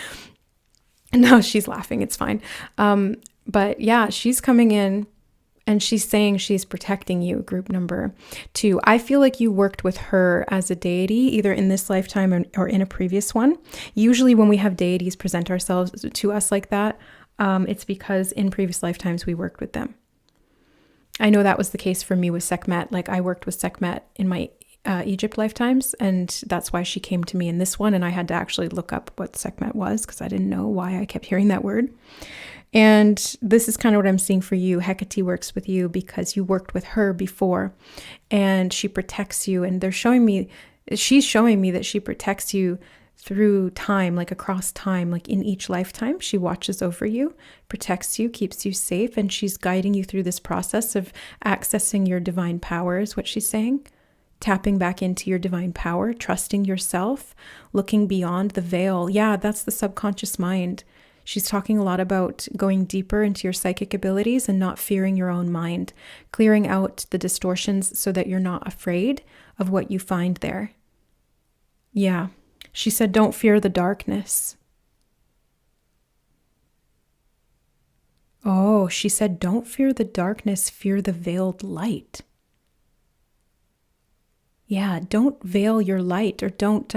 Speaker 1: No, she's laughing. It's fine. But yeah, she's coming in and she's saying she's protecting you, group number 2. I feel like you worked with her as a deity, either in this lifetime or in a previous one. Usually when we have deities present ourselves to us like that, it's because in previous lifetimes we worked with them. I know that was the case for me with Sekhmet. Like I worked with Sekhmet in my Egypt lifetimes, and that's why she came to me in this one, and I had to actually look up what Sekhmet was because I didn't know why I kept hearing that word. And this is kind of what I'm seeing for you. Hecate works with you because you worked with her before, and she protects you, and she's showing me that she protects you through time, like across time, like in each lifetime. She watches over you, protects you, keeps you safe, and she's guiding you through this process of accessing your divine power, is what she's saying. Tapping back into your divine power, trusting yourself, looking beyond the veil. Yeah, that's the subconscious mind. She's talking a lot about going deeper into your psychic abilities and not fearing your own mind, clearing out the distortions so that you're not afraid of what you find there. Yeah, she said, don't fear the darkness. Oh, she said, don't fear the darkness, fear the veiled light. Yeah, don't veil your light, or don't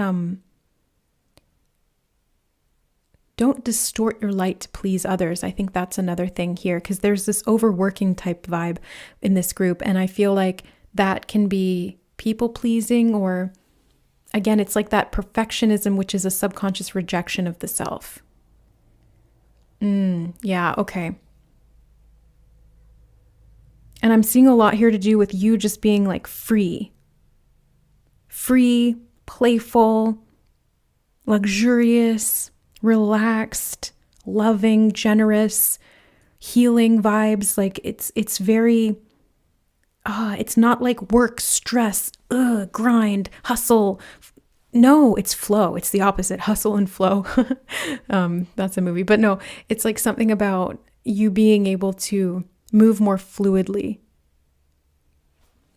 Speaker 1: distort your light to please others. I think that's another thing here, because there's this overworking type vibe in this group, and I feel like that can be people pleasing, or Again, it's like that perfectionism, which is a subconscious rejection of the self. Yeah, okay. And I'm seeing a lot here to do with you just being like free, playful, luxurious, relaxed, loving, generous, healing vibes. Like it's very, it's not like work, stress, grind, hustle. No, it's flow. It's the opposite, hustle and flow. That's a movie, but no, it's like something about you being able to move more fluidly.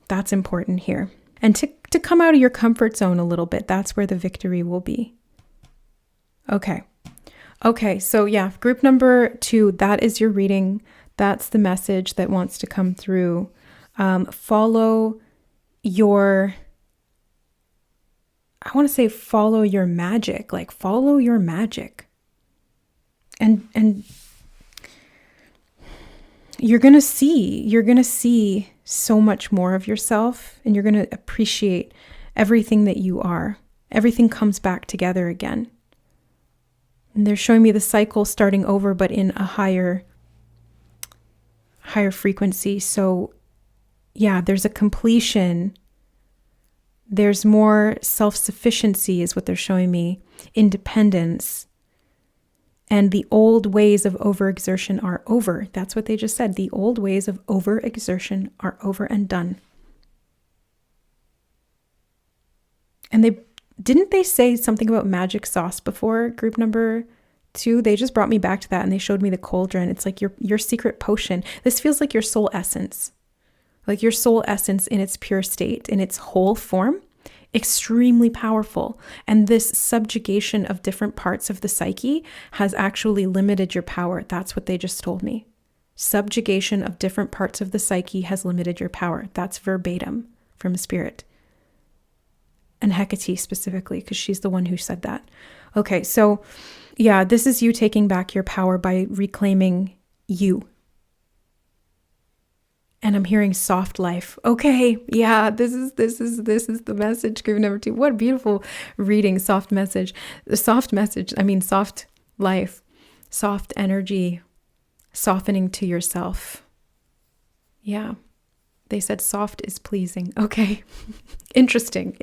Speaker 1: That's important here. And to come out of your comfort zone a little bit, that's where the victory will be. Okay, so yeah, group number 2, that is your reading. That's the message that wants to come through. Follow your magic, like follow your magic. And you're going to see so much more of yourself, and you're going to appreciate everything that you are. Everything comes back together again. And they're showing me the cycle starting over, but in a higher frequency. So yeah, there's a completion. There's more self-sufficiency is what they're showing me. Independence. And the old ways of overexertion are over. That's what they just said. The old ways of overexertion are over and done. And didn't they say something about magic sauce before, group number 2? They just brought me back to that, and they showed me the cauldron. It's like your secret potion. This feels like your soul essence. Like your soul essence in its pure state, in its whole form. Extremely powerful. And this subjugation of different parts of the psyche has actually limited your power. That's what they just told me. Subjugation of different parts of the psyche has limited your power. That's verbatim from Spirit. And Hecate specifically, because she's the one who said that. Okay, so yeah, this is you taking back your power by reclaiming you. And I'm hearing soft life. Okay, yeah, this is the message, group number 2. What a beautiful reading, soft message. The soft message, soft life, soft energy, softening to yourself. Yeah, they said soft is pleasing. Okay, interesting.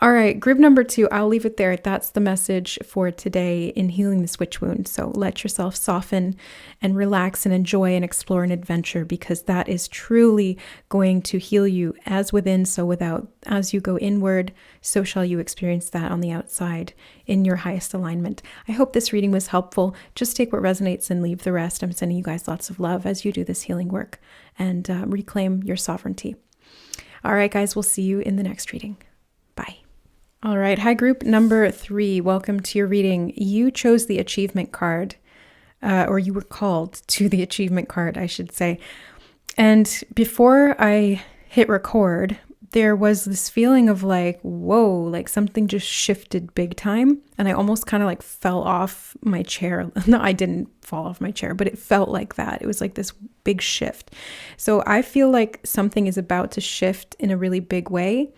Speaker 1: All right, group number 2, I'll leave it there. That's the message for today in healing the switch wound. So let yourself soften and relax and enjoy and explore an adventure, because that is truly going to heal you as within, so without. As you go inward, so shall you experience that on the outside in your highest alignment. I hope this reading was helpful. Just take what resonates and leave the rest. I'm sending you guys lots of love as you do this healing work and reclaim your sovereignty. All right, guys, we'll see you in the next reading. Bye. All right. Hi, group number 3. Welcome to your reading. You chose the achievement card, or you were called to the achievement card, I should say. And before I hit record, there was this feeling of like, whoa, like something just shifted big time. And I almost kind of like fell off my chair. No, I didn't fall off my chair, but it felt like that. It was like this big shift. So I feel like something is about to shift in a really big way.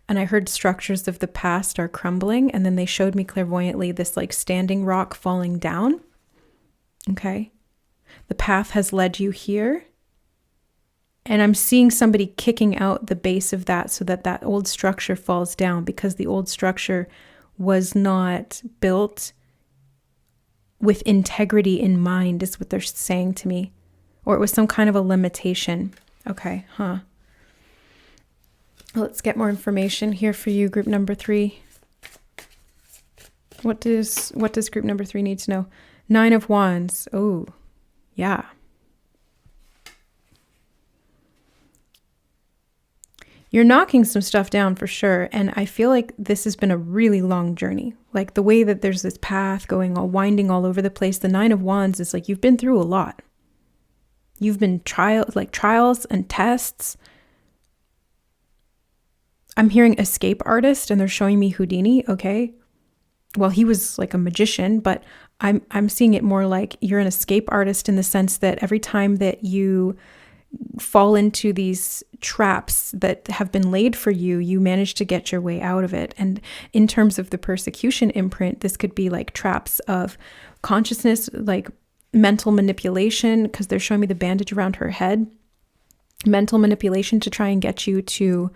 Speaker 1: And I heard structures of the past are crumbling. And then they showed me clairvoyantly this like standing rock falling down. Okay. The path has led you here. And I'm seeing somebody kicking out the base of that so that that old structure falls down, because the old structure was not built with integrity in mind, is what they're saying to me. Or it was some kind of a limitation. Okay, Let's get more information here for you, group number 3. What does group number 3 need to know? 9 of Wands. Oh, yeah. You're knocking some stuff down for sure. And I feel like this has been a really long journey. Like the way that there's this path going all winding all over the place. The 9 of Wands is like, you've been through a lot. You've been trials and tests. I'm hearing escape artist, and they're showing me Houdini. Okay. Well, he was like a magician, but I'm seeing it more like you're an escape artist in the sense that every time that you fall into these traps that have been laid for you, you manage to get your way out of it. And in terms of the persecution imprint, this could be like traps of consciousness, like mental manipulation, because they're showing me the bandage around her head, mental manipulation to try and get you to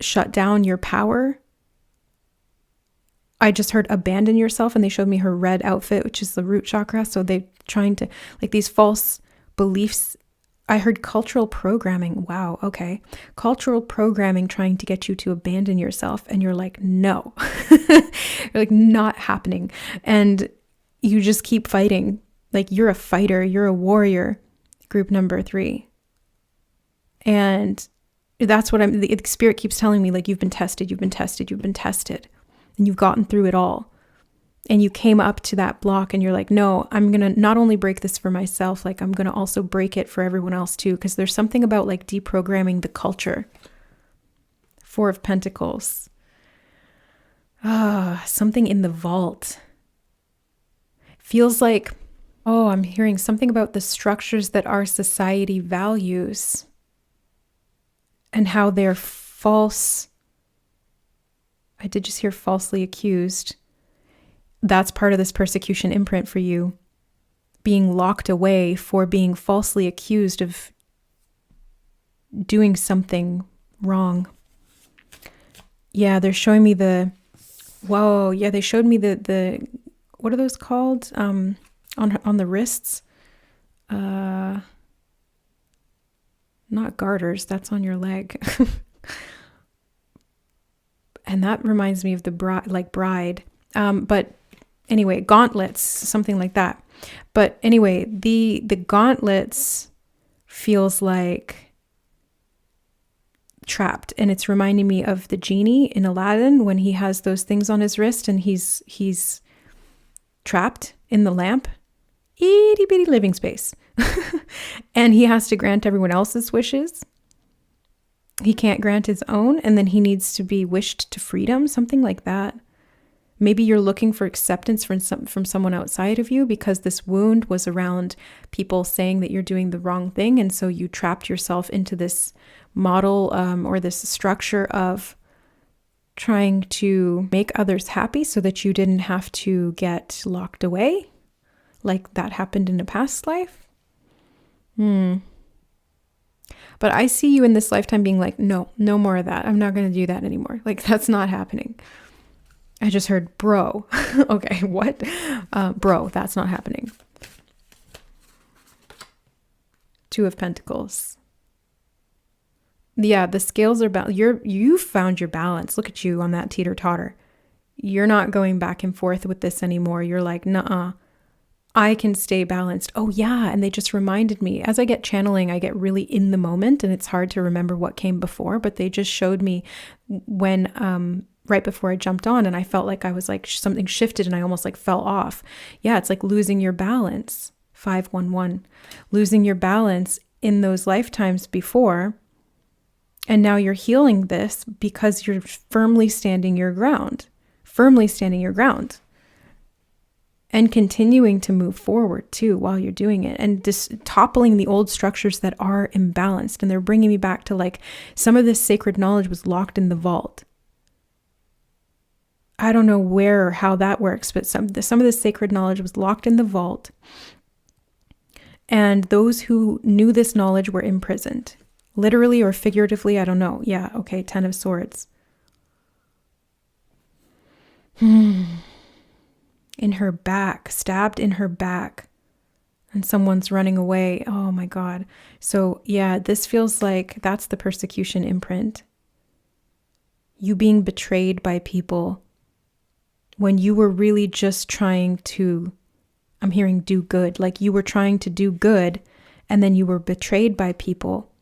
Speaker 1: shut down your power. I just heard abandon yourself, and they showed me her red outfit, which is the root chakra. So they're trying to, like, these false beliefs. I heard cultural programming. Wow. Okay. Cultural programming trying to get you to abandon yourself. And you're like, no, you're like, not happening. And you just keep fighting. Like, you're a fighter, you're a warrior, group number 3. And that's what the spirit keeps telling me, like, you've been tested, you've been tested, you've been tested, and you've gotten through it all. And you came up to that block and you're like, no, I'm going to not only break this for myself, like, I'm going to also break it for everyone else too. Because there's something about like deprogramming the culture. 4 of Pentacles. Something in the vault. Feels like, I'm hearing something about the structures that our society values and how they're false. I did just hear falsely accused. That's part of this persecution imprint for you. Being locked away for being falsely accused of doing something wrong. Yeah, they're showing me they showed me the what are those called? On the wrists? Not garters, that's on your leg. And that reminds me of the bride. But anyway, gauntlets, something like that. But anyway, the gauntlets feels like trapped, and it's reminding me of the genie in Aladdin when he has those things on his wrist and he's trapped in the lamp, itty bitty living space. And he has to grant everyone else's wishes. He can't grant his own, and then he needs to be wished to freedom, something like that. Maybe you're looking for acceptance from someone outside of you because this wound was around people saying that you're doing the wrong thing, and so you trapped yourself into this model or this structure of trying to make others happy so that you didn't have to get locked away, like that happened in a past life. But I see you in this lifetime being like, no more of that. I'm not going to do that anymore. Like, that's not happening. I just heard, bro. Okay, what? Bro, that's not happening. 2 of Pentacles. Yeah, the scales are balanced. You found your balance. Look at you on that teeter-totter. You're not going back and forth with this anymore. You're like, nuh-uh. I can stay balanced. Oh yeah, and they just reminded me, as I get channeling, I get really in the moment and it's hard to remember what came before, but they just showed me when, right before I jumped on, and I felt like I was like, something shifted and I almost like fell off. Yeah, it's like losing your balance. 511. Losing your balance in those lifetimes before. And now you're healing this because you're firmly standing your ground. And continuing to move forward too while you're doing it, and just toppling the old structures that are imbalanced. And they're bringing me back to like some of this sacred knowledge was locked in the vault. I don't know where or how that works, but some of this sacred knowledge was locked in the vault. And those who knew this knowledge were imprisoned, literally or figuratively. I don't know. Yeah. Okay. 10 of Swords. In her back, stabbed in her back, and someone's running away. Oh my God. So yeah, this feels like that's the persecution imprint. You being betrayed by people when you were really just trying to, I'm hearing do good, like you were trying to do good, and then you were betrayed by people,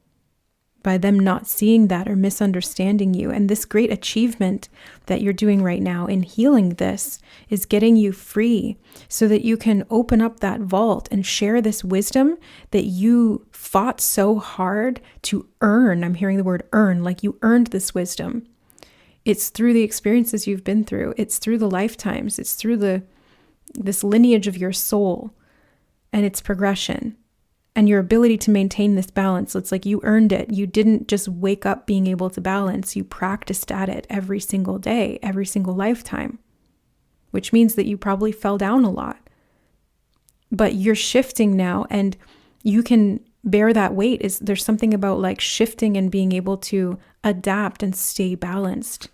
Speaker 1: by them not seeing that or misunderstanding you. And this great achievement that you're doing right now in healing this is getting you free so that you can open up that vault and share this wisdom that you fought so hard to earn. I'm hearing the word earn, like you earned this wisdom. It's through the experiences you've been through. It's through the lifetimes. It's through this lineage of your soul and its progression. and your ability to maintain this balance. So it's like you earned it. You didn't just wake up being able to balance. You practiced at it every single day, every single lifetime, which means that you probably fell down a lot. But you're shifting now, and you can bear that weight. There's something about like shifting and being able to adapt and stay balanced.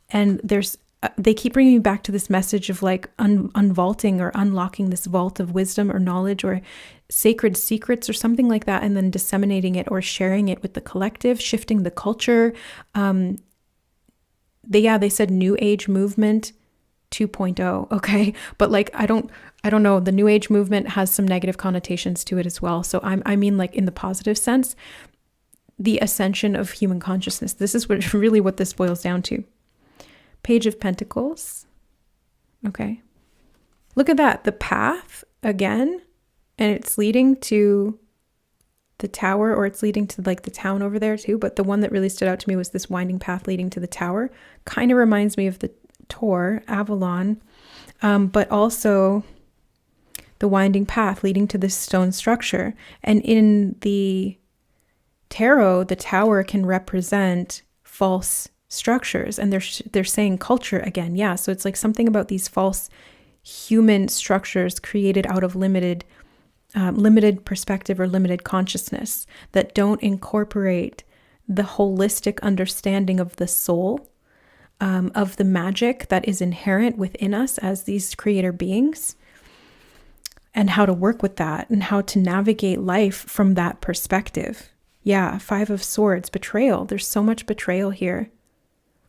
Speaker 1: And they keep bringing me back to this message of like unvaulting or unlocking this vault of wisdom or knowledge or sacred secrets or something like that, and then disseminating it or sharing it with the collective, shifting the culture. They said New Age movement 2.0. Okay. But like, I don't know. The New Age movement has some negative connotations to it as well. So I mean like in the positive sense, the ascension of human consciousness. This is what this boils down to. Page of Pentacles. Okay. Look at that. The path again, and it's leading to the tower, or it's leading to like the town over there too. But the one that really stood out to me was this winding path leading to the tower. Kind of reminds me of the Tor, Avalon, but also the winding path leading to this stone structure. And in the tarot, the tower can represent false structures, and they're saying culture again. Yeah, so it's like something about these false human structures created out of limited perspective or limited consciousness that don't incorporate the holistic understanding of the soul, of the magic that is inherent within us as these creator beings, and how to work with that and how to navigate life from that perspective. Yeah, 5 of Swords, betrayal. There's so much betrayal here.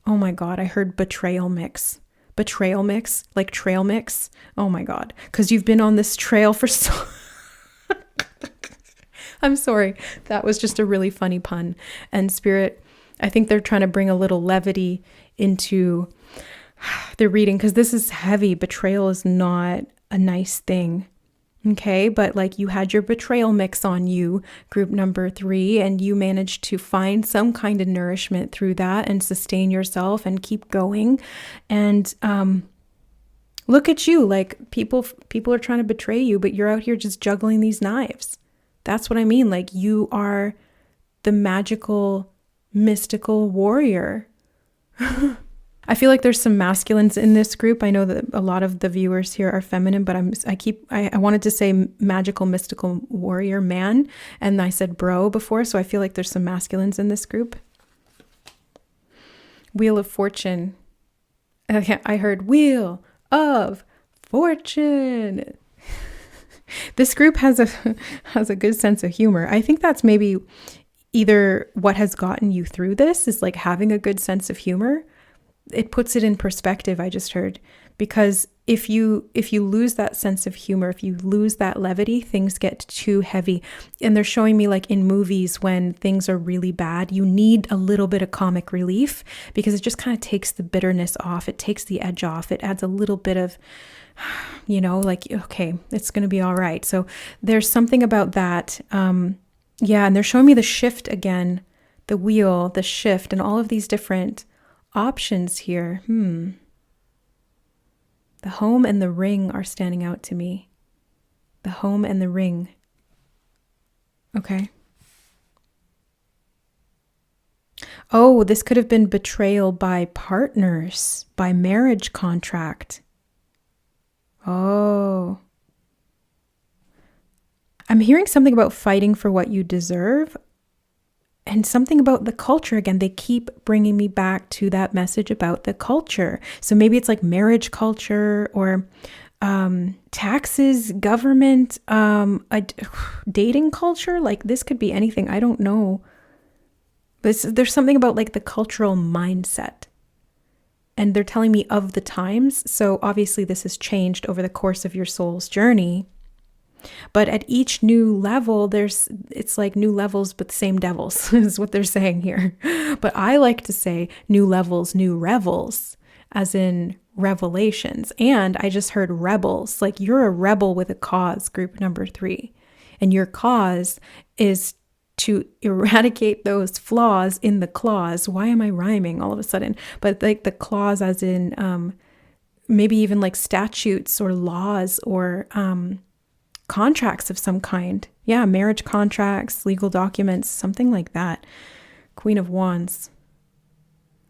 Speaker 1: Oh my God, I heard betrayal mix. Betrayal mix, like trail mix. Oh my God, because you've been on this trail for so... I'm sorry. That was just a really funny pun. And Spirit, I think they're trying to bring a little levity into the reading, because this is heavy. Betrayal is not a nice thing. Okay, but like you had your betrayal mix on you, group number 3, and you managed to find some kind of nourishment through that and sustain yourself and keep going. And look at you, like people are trying to betray you, but you're out here just juggling these knives. That's what I mean. Like you are the magical, mystical warrior. I feel like there's some masculines in this group. I know that a lot of the viewers here are feminine, but I wanted to say magical, mystical warrior man, and I said bro before, so I feel like there's some masculines in this group. Wheel of Fortune. Okay, I heard Wheel of Fortune. This group has a good sense of humor. I think that's maybe either what has gotten you through this is like having a good sense of humor. It puts it in perspective, I just heard, because if you lose that sense of humor, if you lose that levity, things get too heavy. And they're showing me like in movies when things are really bad, you need a little bit of comic relief because it just kind of takes the bitterness off. It takes the edge off. It adds a little bit of, like, okay, it's going to be all right. So there's something about that. Yeah. And they're showing me the shift again, the wheel, the shift, and all of these different options here. The home and the ring are standing out to me. The home and the ring. Okay. Oh, this could have been betrayal by partners, by marriage contract. Oh. I'm hearing something about fighting for what you deserve. And something about the culture again. They keep bringing me back to that message about the culture. So maybe it's like marriage culture or taxes, government, dating culture. Like this could be anything. I don't know. But there's something about like the cultural mindset. And they're telling me of the times. So obviously this has changed over the course of your soul's journey. But at each new level, it's like new levels, but the same devils is what they're saying here. But I like to say new levels, new revels, as in revelations. And I just heard rebels, like you're a rebel with a cause, group number 3. And your cause is to eradicate those flaws in the clause. Why am I rhyming all of a sudden? But like the clause as in maybe even like statutes or laws or contracts of some kind. Yeah, marriage contracts, legal documents, something like that. Queen of Wands.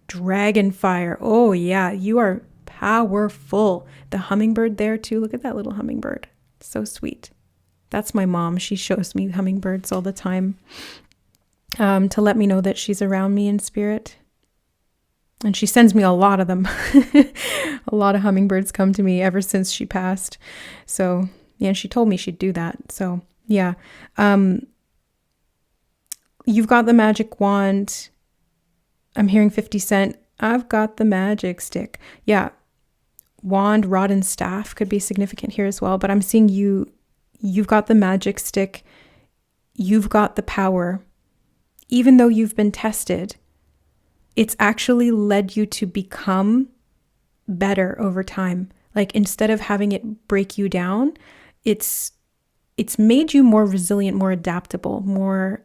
Speaker 1: Dragon fire. Oh yeah, you are powerful. The hummingbird there too. Look at that little hummingbird. So sweet. That's my mom. She shows me hummingbirds all the time to let me know that she's around me in spirit. And she sends me a lot of them. A lot of hummingbirds come to me ever since she passed. So, yeah, she told me she'd do that. So, yeah. You've got the magic wand. I'm hearing 50 Cent. I've got the magic stick. Yeah. Wand, rod, and staff could be significant here as well. But I'm seeing you've got the magic stick. You've got the power. Even though you've been tested, it's actually led you to become better over time. Like instead of having it break you down, it's made you more resilient, more adaptable, more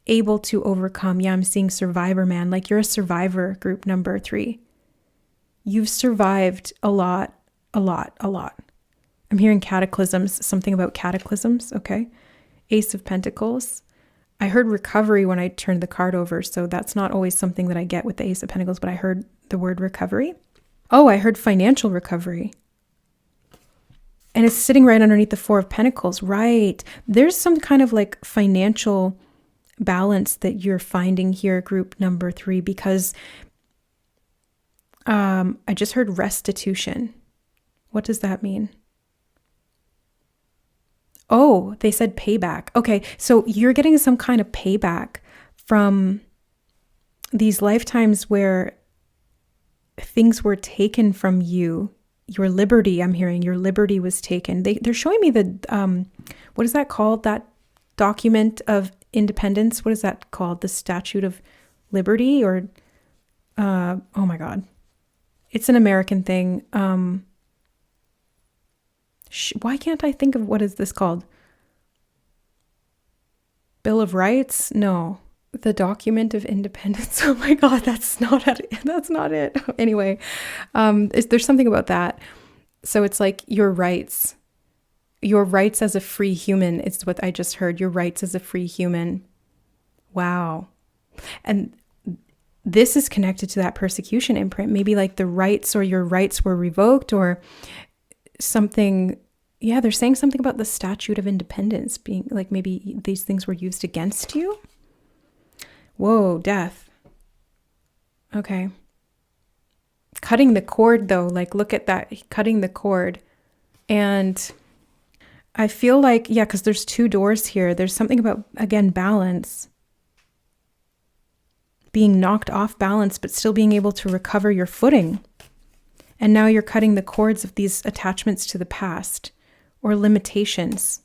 Speaker 1: able to overcome. Yeah, I'm seeing survivor man. Like you're a survivor, group number 3. You've survived a lot. I'm hearing cataclysms, something about cataclysms. Okay. Ace of Pentacles. I heard recovery when I turned the card over, so that's not always something that I get with the Ace of Pentacles, but I heard the word recovery. Oh, I heard financial recovery. And it's sitting right underneath the Four of Pentacles, right? There's some kind of like financial balance that you're finding here, group number 3, because I just heard restitution. What does that mean? Oh, they said payback. Okay, so you're getting some kind of payback from these lifetimes where things were taken from you. Your liberty, I'm hearing, your liberty was taken. They're showing me the, what is that called? That document of independence? What is that called? The Statute of Liberty or, oh my God. It's an American thing. Why can't I think of what is this called? Bill of Rights? No. The Document of Independence. Oh my God, that's not it. That's not it. Anyway, there's something about that. So it's like your rights as a free human. It's what I just heard. Your rights as a free human. Wow. And this is connected to that persecution imprint. Maybe like the rights or your rights were revoked or something. Yeah, they're saying something about the Statute of Independence being like maybe these things were used against you. Whoa, death. Okay. Cutting the cord though, like look at that, cutting the cord. And I feel like, yeah, because there's 2 doors here. There's something about, again, balance. Being knocked off balance, but still being able to recover your footing. And now you're cutting the cords of these attachments to the past or limitations.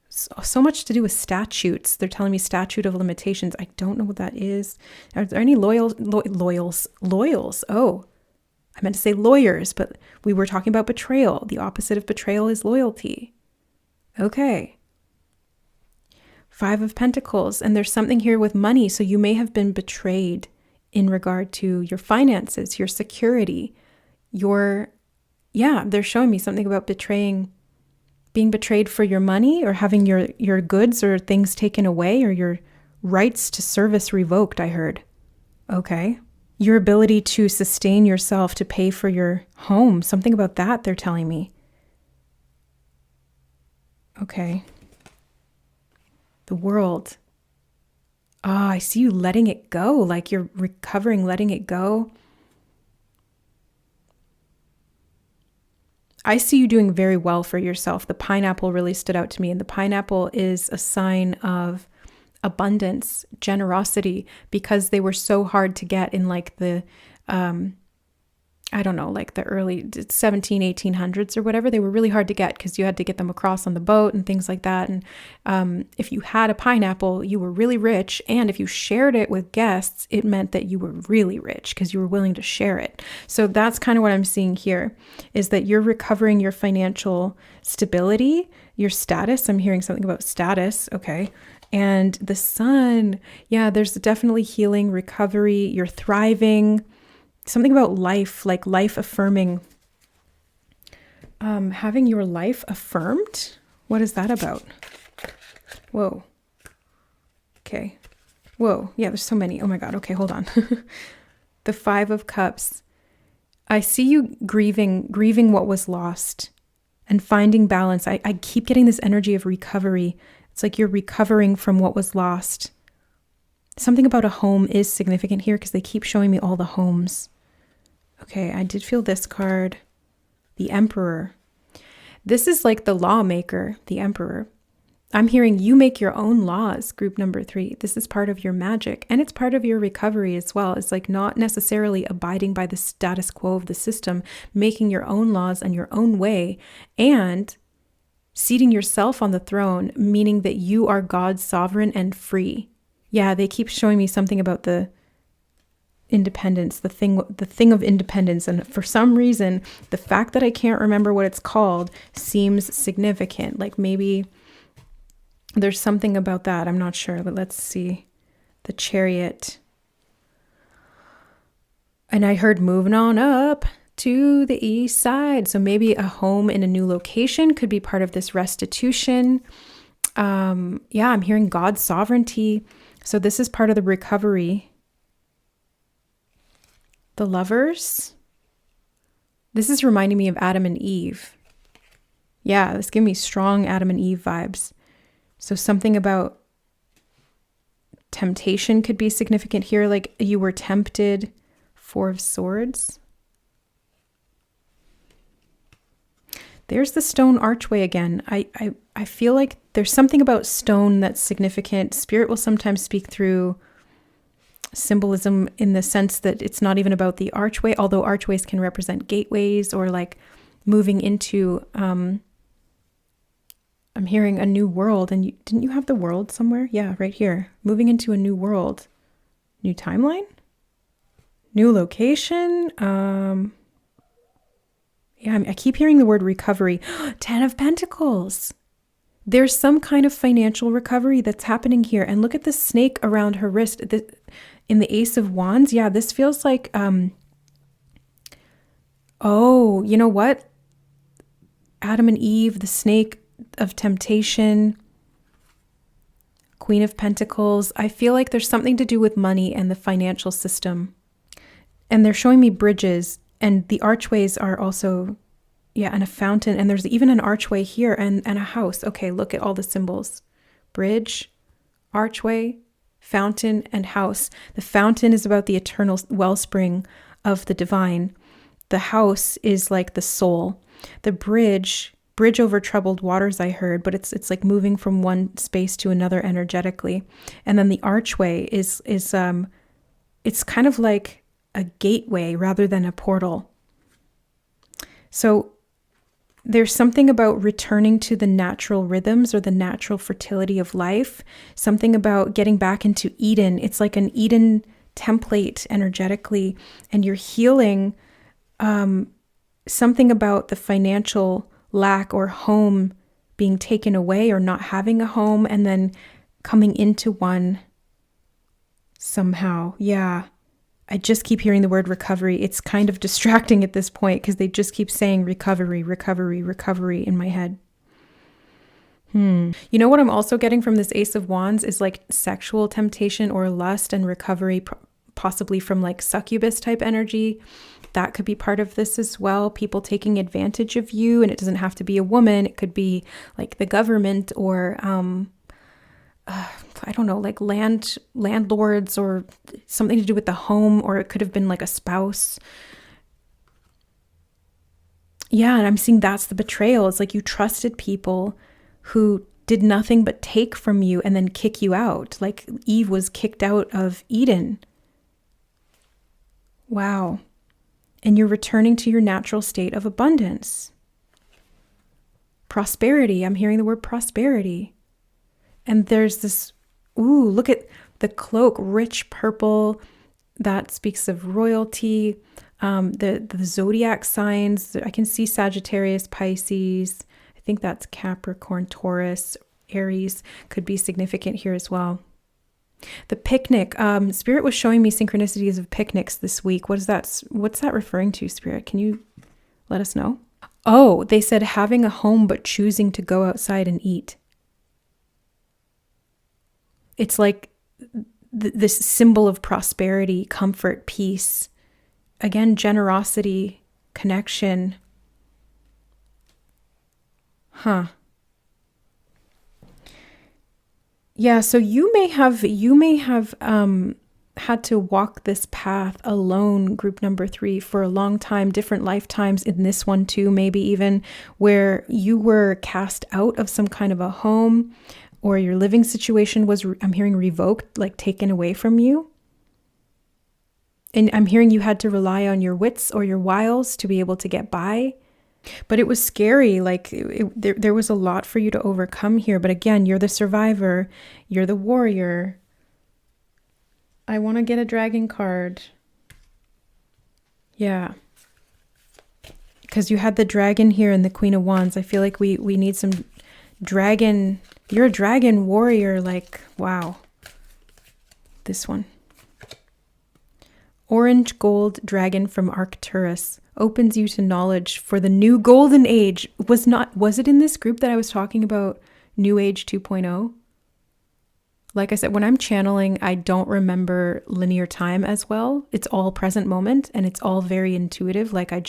Speaker 1: So much to do with statutes. They're telling me statute of limitations. I don't know what that is. Are there any loyals? Oh, I meant to say lawyers, but we were talking about betrayal. The opposite of betrayal is loyalty. Okay. 5 of Pentacles. And there's something here with money. So you may have been betrayed in regard to your finances, your security, they're showing me something about being betrayed for your money or having your goods or things taken away or your rights to service revoked, I heard. Okay. Your ability to sustain yourself, to pay for your home, something about that they're telling me. Okay. The World. I see you letting it go, like you're recovering, letting it go. I see you doing very well for yourself. The pineapple really stood out to me. And the pineapple is a sign of abundance, generosity, because they were so hard to get in like the, like the early 1800s or whatever. They were really hard to get because you had to get them across on the boat and things like that. And if you had a pineapple, you were really rich. And if you shared it with guests, it meant that you were really rich because you were willing to share it. So that's kind of what I'm seeing here, is that you're recovering your financial stability, your status. I'm hearing something about status. Okay. And the Sun, yeah, there's definitely healing, recovery, you're thriving. Something about life, like life affirming. Having your life affirmed? What is that about? Whoa. Okay. Whoa. Yeah, there's so many. Oh my God. Okay, hold on. The Five of Cups. I see you grieving what was lost and finding balance. I keep getting this energy of recovery. It's like you're recovering from what was lost. Something about a home is significant here because they keep showing me all the homes. Okay, I did feel this card. The Emperor. This is like the lawmaker, the Emperor. I'm hearing you make your own laws, group number 3. This is part of your magic, and it's part of your recovery as well. It's like not necessarily abiding by the status quo of the system, making your own laws and your own way, and seating yourself on the throne, meaning that you are God's sovereign and free. Yeah, they keep showing me something about the independence, the thing of independence. And for some reason, the fact that I can't remember what it's called seems significant. Like maybe there's something about that. I'm not sure, but let's see. The Chariot. And I heard moving on up to the east side. So maybe a home in a new location could be part of this restitution. I'm hearing God's sovereignty. So this is part of the recovery. The Lovers. This is reminding me of Adam and Eve. Yeah, this gives me strong Adam and Eve vibes. So something about temptation could be significant here, like you were tempted. Four of Swords. There's the stone archway again. I feel like there's something about stone that's significant. Spirit will sometimes speak through symbolism in the sense that it's not even about the archway, although archways can represent gateways or like moving into... I'm hearing a new world, and didn't you have the world somewhere? Yeah, right here. Moving into a new world. New timeline? New location? I keep hearing the word recovery. 10 of Pentacles. There's some kind of financial recovery that's happening here. And look at the snake around her wrist. In the Ace of Wands, yeah, this feels like, oh, you know what? Adam and Eve, the snake of temptation, Queen of Pentacles. I feel like there's something to do with money and the financial system. And they're showing me bridges, and the archways are also, and a fountain. And there's even an archway here and a house. Okay, look at all the symbols. Bridge, archway, fountain, and house. The fountain is about the eternal wellspring of the divine. The house is like the soul. The bridge over troubled waters, I heard, but it's like moving from one space to another energetically. And then the archway is it's kind of like a gateway rather than a portal. So there's something about returning to the natural rhythms or the natural fertility of life, something about getting back into Eden. It's like an Eden template energetically, and you're healing something about the financial lack or home being taken away or not having a home and then coming into one somehow. Yeah. I just keep hearing the word recovery. It's kind of distracting at this point because they just keep saying recovery, recovery, recovery in my head. You know what I'm also getting from this Ace of Wands is like sexual temptation or lust and recovery, possibly from like succubus type energy. That could be part of this as well. People taking advantage of you, and it doesn't have to be a woman. It could be like the government or, I don't know, like landlords or something to do with the home, or it could have been like a spouse. Yeah, and I'm seeing that's the betrayal. It's like you trusted people who did nothing but take from you and then kick you out. Like Eve was kicked out of Eden. Wow. And you're returning to your natural state of abundance. Prosperity. I'm hearing the word prosperity. And there's this, look at the cloak, rich purple. That speaks of royalty. The zodiac signs. I can see Sagittarius, Pisces. I think that's Capricorn, Taurus, Aries could be significant here as well. The picnic, Spirit was showing me synchronicities of picnics this week. What's that referring to, Spirit? Can you let us know? Oh, they said having a home but choosing to go outside and eat. It's like this symbol of prosperity, comfort, peace. Again, generosity, connection. Huh. Yeah, so you may have had to walk this path alone, group number 3, for a long time, different lifetimes in this one too, maybe even, where you were cast out of some kind of a home, or your living situation was, I'm hearing, revoked, like taken away from you. And I'm hearing you had to rely on your wits or your wiles to be able to get by. But it was scary. Like there was a lot for you to overcome here. But again, you're the survivor. You're the warrior. I want to get a dragon card. Yeah. Because you had the dragon here and the Queen of Wands. I feel like we need some dragon. You're a dragon warrior. Like, wow. This one. Orange gold dragon from Arcturus opens you to knowledge for the new golden age. Was it in this group that I was talking about New Age 2.0? Like I said, when I'm channeling, I don't remember linear time as well. It's all present moment and it's all very intuitive. Like I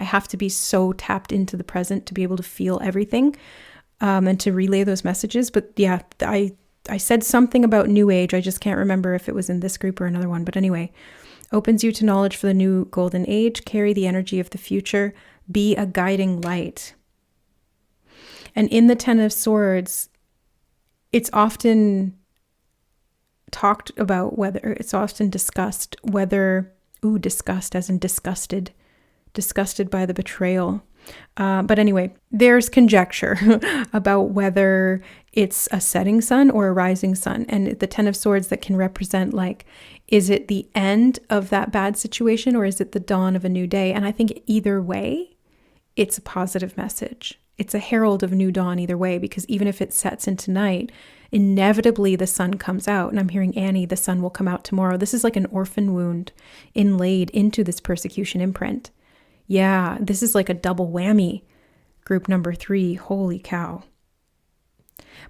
Speaker 1: have to be so tapped into the present to be able to feel everything and to relay those messages. But yeah, I said something about New Age. I just can't remember if it was in this group or another one. But anyway, opens you to knowledge for the new golden age. Carry the energy of the future. Be a guiding light. And in the 10 of Swords, it's often talked about it's often discussed discussed as in disgusted by the betrayal. But anyway, there's conjecture about whether it's a setting sun or a rising sun. And the 10 of Swords that can represent, like, is it the end of that bad situation or is it the dawn of a new day? And I think either way, it's a positive message. It's a herald of new dawn either way, because even if it sets into night, inevitably the sun comes out. And I'm hearing, Annie, the sun will come out tomorrow. This is like an orphan wound inlaid into this persecution imprint. Yeah, this is like a double whammy, group number 3. Holy cow.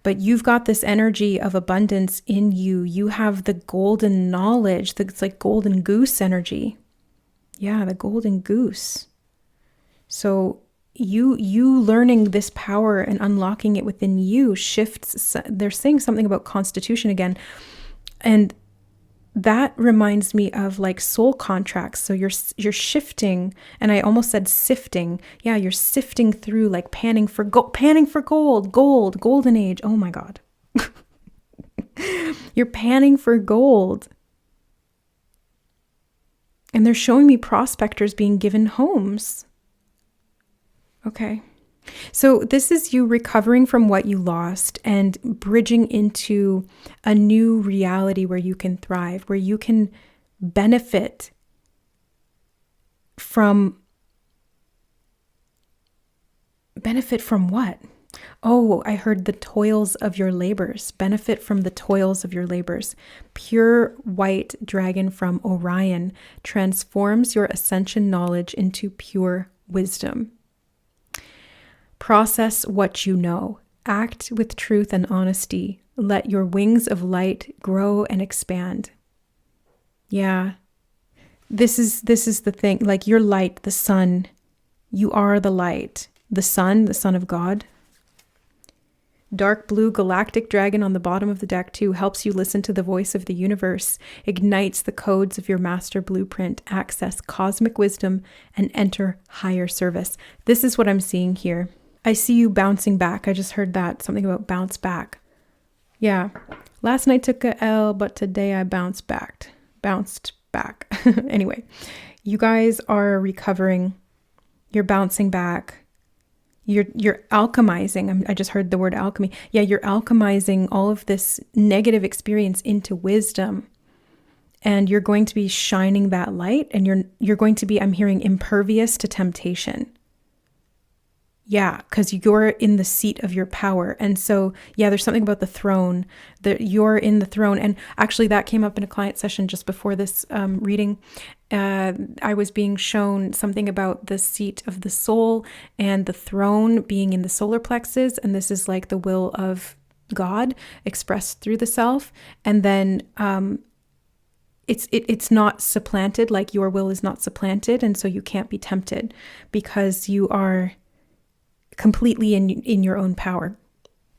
Speaker 1: But you've got this energy of abundance in you. You have the golden knowledge. It's like golden goose energy. Yeah, the golden goose. So you learning this power and unlocking it within you shifts. They're saying something about constitution again. And that reminds me of like soul contracts. So you're shifting, and I almost said sifting. Yeah, you're sifting through, like panning for gold, golden age. Oh my God. You're panning for gold. And they're showing me prospectors being given homes. Okay. So this is you recovering from what you lost and bridging into a new reality where you can thrive, where you can benefit from what? Oh, I heard the toils of your labors. Benefit from the toils of your labors. Pure white dragon from Orion transforms your ascension knowledge into pure wisdom. Process what you know. Act with truth and honesty. Let your wings of light grow and expand. Yeah. This is the thing. Like, your light, the sun. You are the light. The sun of God. Dark blue galactic dragon on the bottom of the deck too helps you listen to the voice of the universe, ignites the codes of your master blueprint, access cosmic wisdom, and enter higher service. This is what I'm seeing here. I see you bouncing back. I just heard that. Something about bounce back. Yeah. Last night took a L, but today I bounced back. Anyway, you guys are recovering. You're bouncing back. You're alchemizing. I just heard the word alchemy. Yeah, you're alchemizing all of this negative experience into wisdom. And you're going to be shining that light, and you're going to be, I'm hearing, impervious to temptation. Yeah, because you're in the seat of your power. And so, yeah, there's something about the throne, that you're in the throne. And actually, that came up in a client session just before this reading. I was being shown something about the seat of the soul and the throne being in the solar plexus. And this is like the will of God expressed through the self. And then it's not supplanted, like your will is not supplanted. And so you can't be tempted because you are completely in your own power.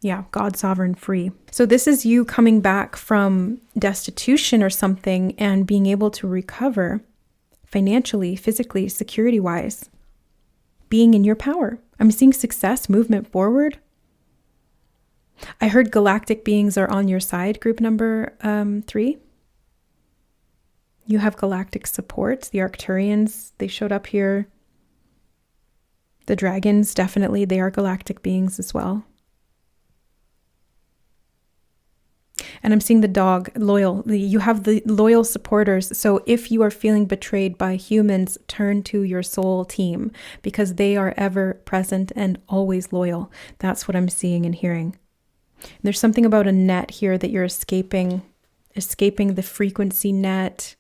Speaker 1: Yeah, God, sovereign, free. So this is you coming back from destitution or something and being able to recover financially, physically, security-wise, being in your power. I'm seeing success, movement forward. I heard galactic beings are on your side, group number 3. You have galactic support. The Arcturians, they showed up here. The dragons, definitely, they are galactic beings as well. And I'm seeing the dog, loyal. You have the loyal supporters. So if you are feeling betrayed by humans, turn to your soul team because they are ever present and always loyal. That's what I'm seeing and hearing. There's something about a net here that you're escaping the frequency net,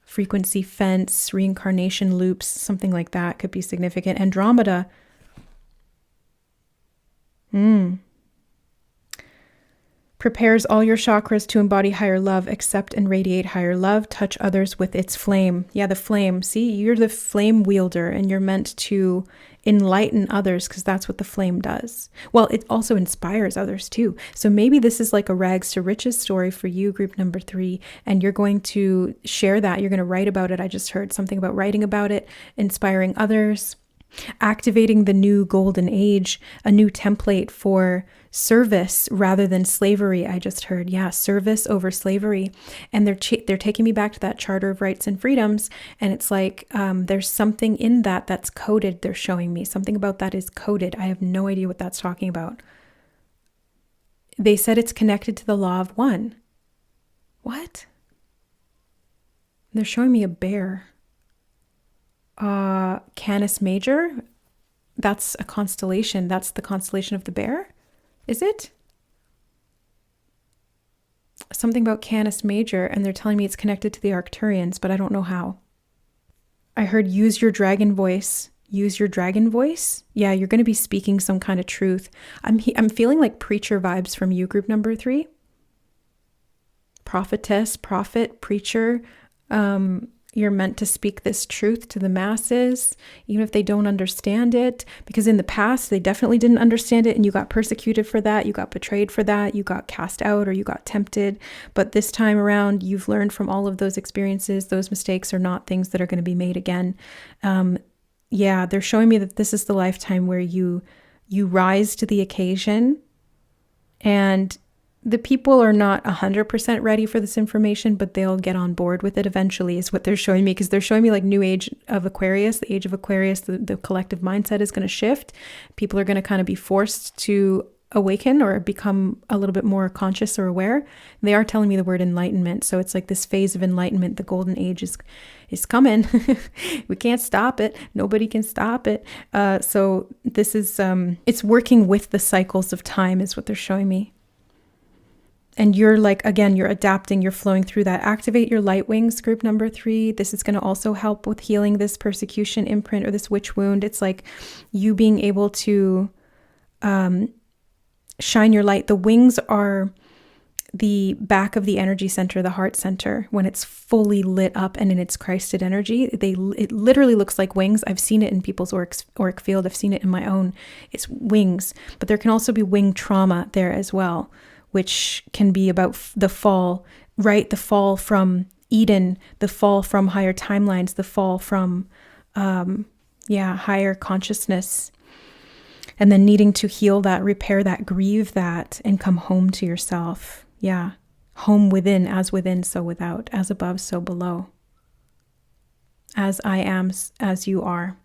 Speaker 1: frequency fence, reincarnation loops, something like that could be significant. Andromeda. Prepares all your chakras to embody higher love, accept and radiate higher love, touch others with its flame. Yeah, the flame. See, you're the flame wielder and you're meant to enlighten others because that's what the flame does. Well, it also inspires others too. So maybe this is like a rags to riches story for you, group number 3, and you're going to share that. You're going to write about it. I just heard something about writing about it, inspiring others, activating the new golden age, a new template for service rather than slavery. I just heard, yeah, service over slavery. And they're taking me back to that Charter of Rights and Freedoms. And it's like, there's something in that that's coded. They're showing me something about that is coded. I have no idea what that's talking about. They said it's connected to the law of one. What? They're showing me a bear. Canis Major, that's a constellation. That's the constellation of the bear, is it? Something about Canis Major, and they're telling me it's connected to the Arcturians, but I don't know how. I heard use your dragon voice. Use your dragon voice? Yeah, you're going to be speaking some kind of truth. I'm feeling like preacher vibes from you, group number 3. Prophetess, prophet, preacher. You're meant to speak this truth to the masses, even if they don't understand it, because in the past, they definitely didn't understand it and you got persecuted for that, you got betrayed for that, you got cast out or you got tempted. But this time around, you've learned from all of those experiences. Those mistakes are not things that are going to be made again. Yeah, they're showing me that this is the lifetime where you rise to the occasion, and the people are not 100% ready for this information, but they'll get on board with it eventually is what they're showing me, because they're showing me like new age of Aquarius, the age of Aquarius, the collective mindset is going to shift. People are going to kind of be forced to awaken or become a little bit more conscious or aware. They are telling me the word enlightenment. So it's like this phase of enlightenment. The golden age is coming. We can't stop it. Nobody can stop it. So this is, it's working with the cycles of time is what they're showing me. And you're like, again, you're adapting, you're flowing through that. Activate your light wings, group number 3. This is going to also help with healing this persecution imprint or this witch wound. It's like you being able to shine your light. The wings are the back of the energy center, the heart center, when it's fully lit up and in its Christed energy. It literally looks like wings. I've seen it in people's auric field. I've seen it in my own. It's wings. But there can also be wing trauma there as well, which can be about the fall, right? The fall from Eden, the fall from higher timelines, the fall from, higher consciousness, and then needing to heal that, repair that, grieve that, and come home to yourself. Yeah. Home within, as within, so without, as above, so below. As I am, as you are.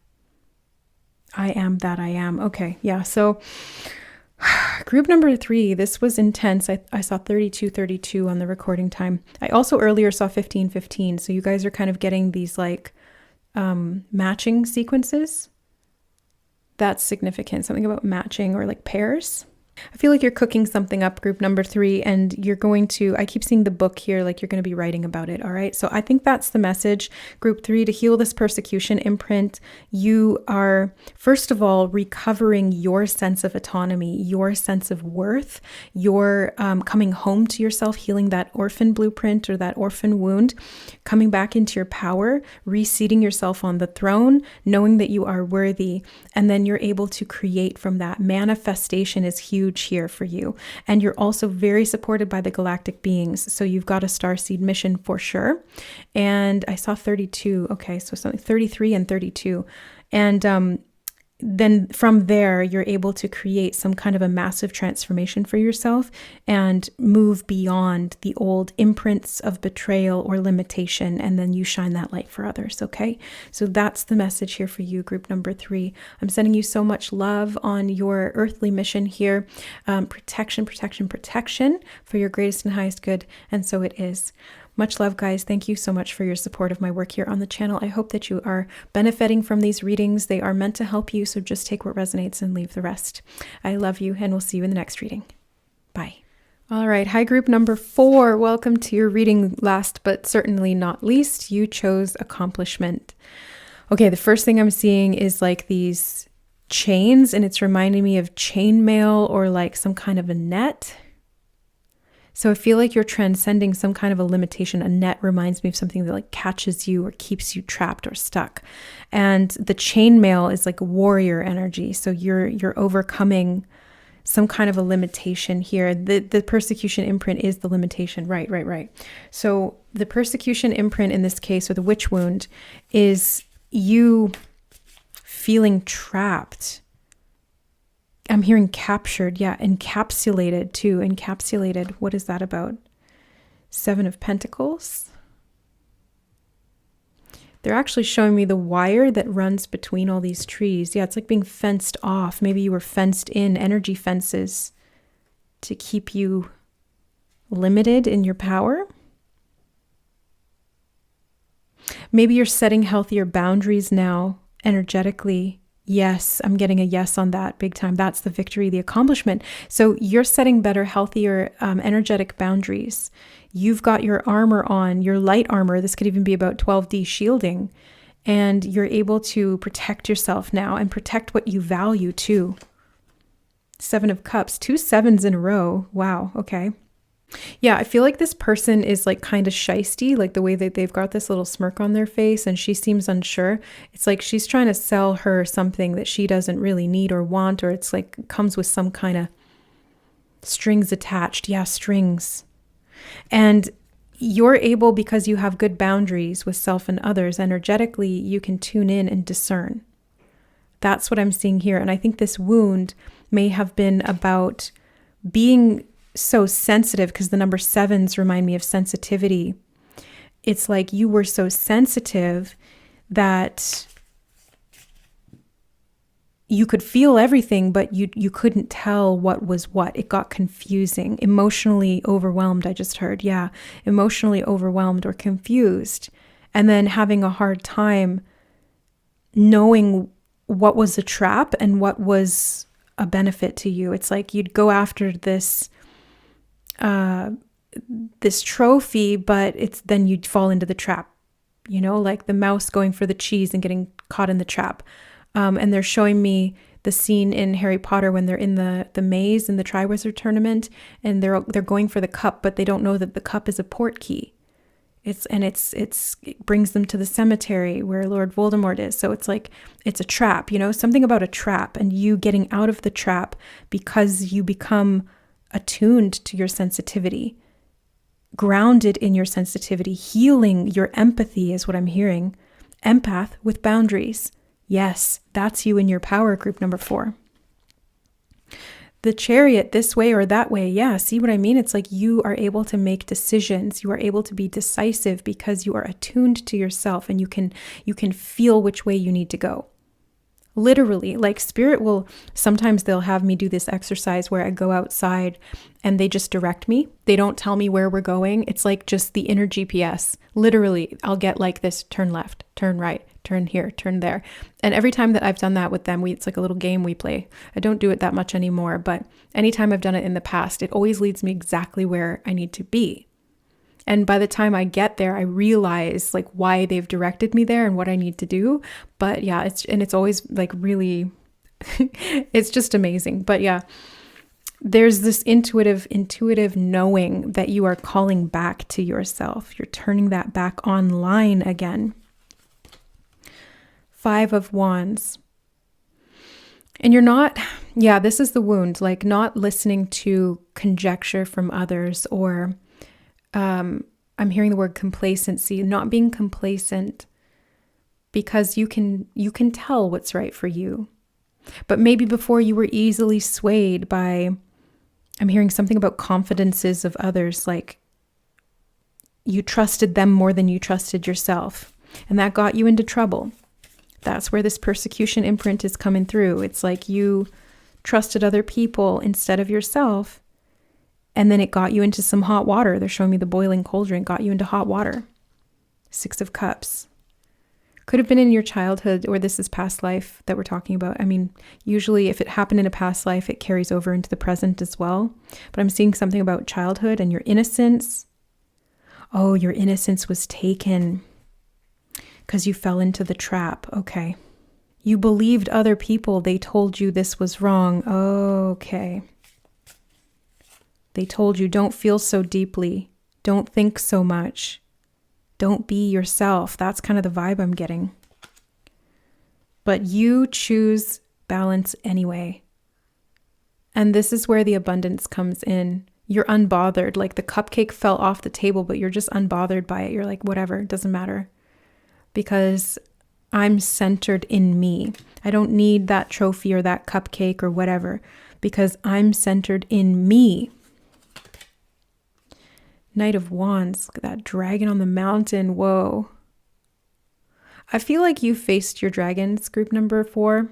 Speaker 1: I am that I am. Okay. Yeah. So group number 3, this was intense. I saw 3232 on the recording time. I also earlier saw 1515. So you guys are kind of getting these like matching sequences. That's significant. Something about matching or like pairs. I feel like you're cooking something up, group number 3, and you're going to, I keep seeing the book here, like you're going to be writing about it. All right. So I think that's the message. Group 3, to heal this persecution imprint, you are, first of all, recovering your sense of autonomy, your sense of worth, your coming home to yourself, healing that orphan blueprint or that orphan wound, coming back into your power, reseating yourself on the throne, knowing that you are worthy. And then you're able to create from that. Manifestation is huge here for you. And you're also very supported by the galactic beings. So you've got a starseed mission for sure. And I saw 32. Okay, so something 33 and 32. And then from there, you're able to create some kind of a massive transformation for yourself and move beyond the old imprints of betrayal or limitation. And then you shine that light for others. Okay. So that's the message here for you, group number 3. I'm sending you so much love on your earthly mission here. Protection, protection, protection for your greatest and highest good. And so it is. Much love, guys. Thank you so much for your support of my work here on the channel. I hope that you are benefiting from these readings. They are meant to help you, so just take what resonates and leave the rest. I love you, and we'll see you in the next reading. Bye. All right. Hi, group number 4. Welcome to your reading. Last but certainly not least, you chose accomplishment. Okay, the first thing I'm seeing is like these chains, and it's reminding me of chainmail or like some kind of a net. So I feel like you're transcending some kind of a limitation. A net reminds me of something that like catches you or keeps you trapped or stuck. And the chainmail is like warrior energy. So you're overcoming some kind of a limitation here. The persecution imprint is the limitation. Right. So the persecution imprint in this case, or the witch wound, is you feeling trapped. I'm hearing captured. Yeah. Encapsulated too. Encapsulated. What is that about? 7 of Pentacles. They're actually showing me the wire that runs between all these trees. Yeah. It's like being fenced off. Maybe you were fenced in, energy fences to keep you limited in your power. Maybe you're setting healthier boundaries now energetically. Yes, I'm getting a yes on that big time. That's the victory, the accomplishment. So you're setting better, healthier, energetic boundaries. You've got your armor on, your light armor. This could even be about 12D shielding. And you're able to protect yourself now and protect what you value too. 7 of Cups, 2 7s in a row. Wow. Okay. Yeah, I feel like this person is like kind of shysty, like the way that they've got this little smirk on their face and she seems unsure. It's like she's trying to sell her something that she doesn't really need or want, or it's like comes with some kind of strings attached. Yeah, strings. And you're able, because you have good boundaries with self and others, energetically, you can tune in and discern. That's what I'm seeing here. And I think this wound may have been about being so sensitive, because the number 7s remind me of sensitivity. It's like you were so sensitive that you could feel everything, but you couldn't tell what was what. It got confusing. Emotionally overwhelmed, I just heard. Yeah, emotionally overwhelmed or confused. And then having a hard time knowing what was a trap and what was a benefit to you. It's like you'd go after this trophy, but then you'd fall into the trap, you know, like the mouse going for the cheese and getting caught in the trap. And they're showing me the scene in Harry Potter when they're in the maze in the Triwizard Tournament, and they're going for the cup, but they don't know that the cup is a port key. It brings them to the cemetery where Lord Voldemort is. So it's like, it's a trap, you know, something about a trap, and you getting out of the trap because you become attuned to your sensitivity, grounded in your sensitivity, healing your empathy is what I'm hearing. Empath with boundaries. Yes, that's you in your power, group number 4. The Chariot, this way or that way. Yeah, see what I mean? It's like you are able to make decisions. You are able to be decisive because you are attuned to yourself and you can feel which way you need to go. Literally, like spirit will, sometimes they'll have me do this exercise where I go outside and they just direct me. They don't tell me where we're going. It's like just the inner GPS. Literally, I'll get like this, turn left, turn right, turn here, turn there. And every time that I've done that with them, it's like a little game we play. I don't do it that much anymore, but anytime I've done it in the past, it always leads me exactly where I need to be. And by the time I get there, I realize like why they've directed me there and what I need to do. But yeah, it's always like really, it's just amazing. But yeah, there's this intuitive knowing that you are calling back to yourself. You're turning that back online again. 5 of Wands. And you're not, yeah, this is the wound, like not listening to conjecture from others or I'm hearing the word complacency, not being complacent because you can tell what's right for you. But maybe before you were easily swayed by, I'm hearing something about confidences of others, like you trusted them more than you trusted yourself. And that got you into trouble. That's where this persecution imprint is coming through. It's like you trusted other people instead of yourself. And then it got you into some hot water. They're showing me the boiling cauldron got you into hot water. 6 of Cups. Could have been in your childhood, or this is past life that we're talking about. I mean, usually if it happened in a past life, it carries over into the present as well. But I'm seeing something about childhood and your innocence. Oh, your innocence was taken because you fell into the trap. Okay. You believed other people. They told you this was wrong. Okay. They told you, don't feel so deeply. Don't think so much. Don't be yourself. That's kind of the vibe I'm getting. But you choose balance anyway. And this is where the abundance comes in. You're unbothered. Like the cupcake fell off the table, but you're just unbothered by it. You're like, whatever, it doesn't matter. Because I'm centered in me. I don't need that trophy or that cupcake or whatever. Because I'm centered in me. Knight of Wands, look at that dragon on the mountain. Whoa. I feel like you faced your dragons, group number 4.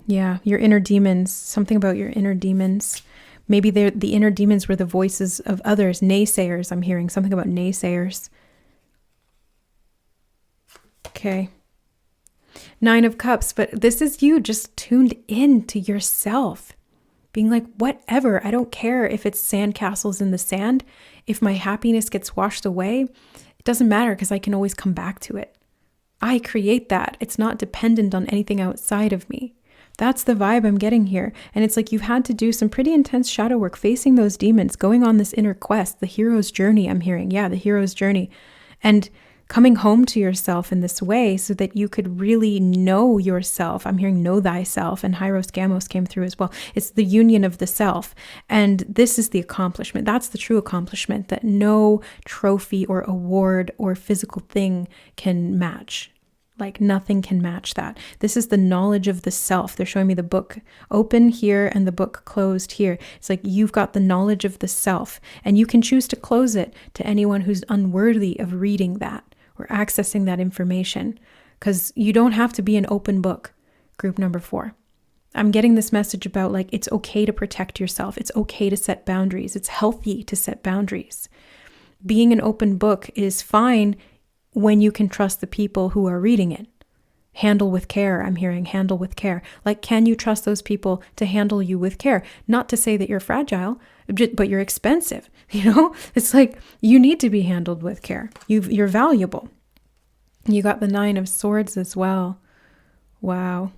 Speaker 1: Yeah, your inner demons. Something about your inner demons. Maybe the inner demons were the voices of others, naysayers. I'm hearing something about naysayers. Okay. 9 of Cups, but this is you just tuned in to yourself, being like, whatever, I don't care if it's sandcastles in the sand. If my happiness gets washed away, it doesn't matter because I can always come back to it. I create that. It's not dependent on anything outside of me. That's the vibe I'm getting here. And it's like you've had to do some pretty intense shadow work, facing those demons, going on this inner quest, the hero's journey, I'm hearing. Yeah, the hero's journey. And coming home to yourself in this way so that you could really know yourself. I'm hearing know thyself, and Hyros Gamos came through as well. It's the union of the self. And this is the accomplishment. That's the true accomplishment that no trophy or award or physical thing can match. Like nothing can match that. This is the knowledge of the self. They're showing me the book open here and the book closed here. It's like you've got the knowledge of the self, and you can choose to close it to anyone who's unworthy of reading that or accessing that information, because you don't have to be an open book, group number 4. I'm getting this message about like, it's okay to protect yourself. It's okay to set boundaries. It's healthy to set boundaries. Being an open book is fine when you can trust the people who are reading it. Handle with care. I'm hearing handle with care. Like, can you trust those people to handle you with care? Not to say that you're fragile, but you're expensive. You know, it's like you need to be handled with care. You're valuable. You got the 9 of Swords as well. Wow.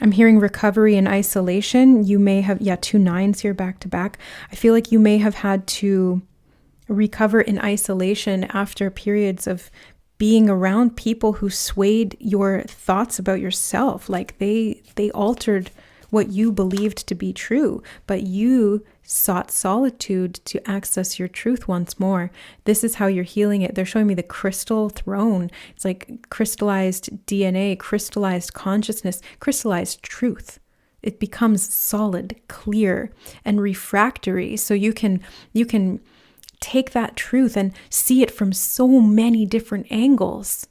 Speaker 1: I'm hearing recovery and isolation. You may have, 2 9s here back to back. I feel like you may have had to recover in isolation after periods of being around people who swayed your thoughts about yourself. Like they altered what you believed to be true, but you sought solitude to access your truth once more. This is how you're healing it. They're showing me the crystal throne. It's like crystallized DNA, crystallized consciousness, crystallized truth. It becomes solid, clear, and refractory. So you can take that truth and see it from so many different angles.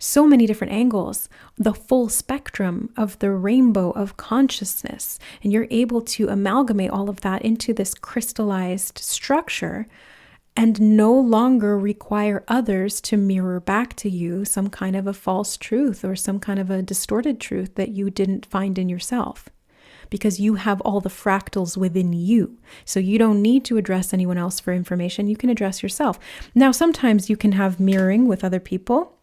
Speaker 1: So many different angles, the full spectrum of the rainbow of consciousness. And you're able to amalgamate all of that into this crystallized structure and no longer require others to mirror back to you some kind of a false truth or some kind of a distorted truth that you didn't find in yourself. Because you have all the fractals within you. So you don't need to address anyone else for information. You can address yourself. Now, sometimes you can have mirroring with other people,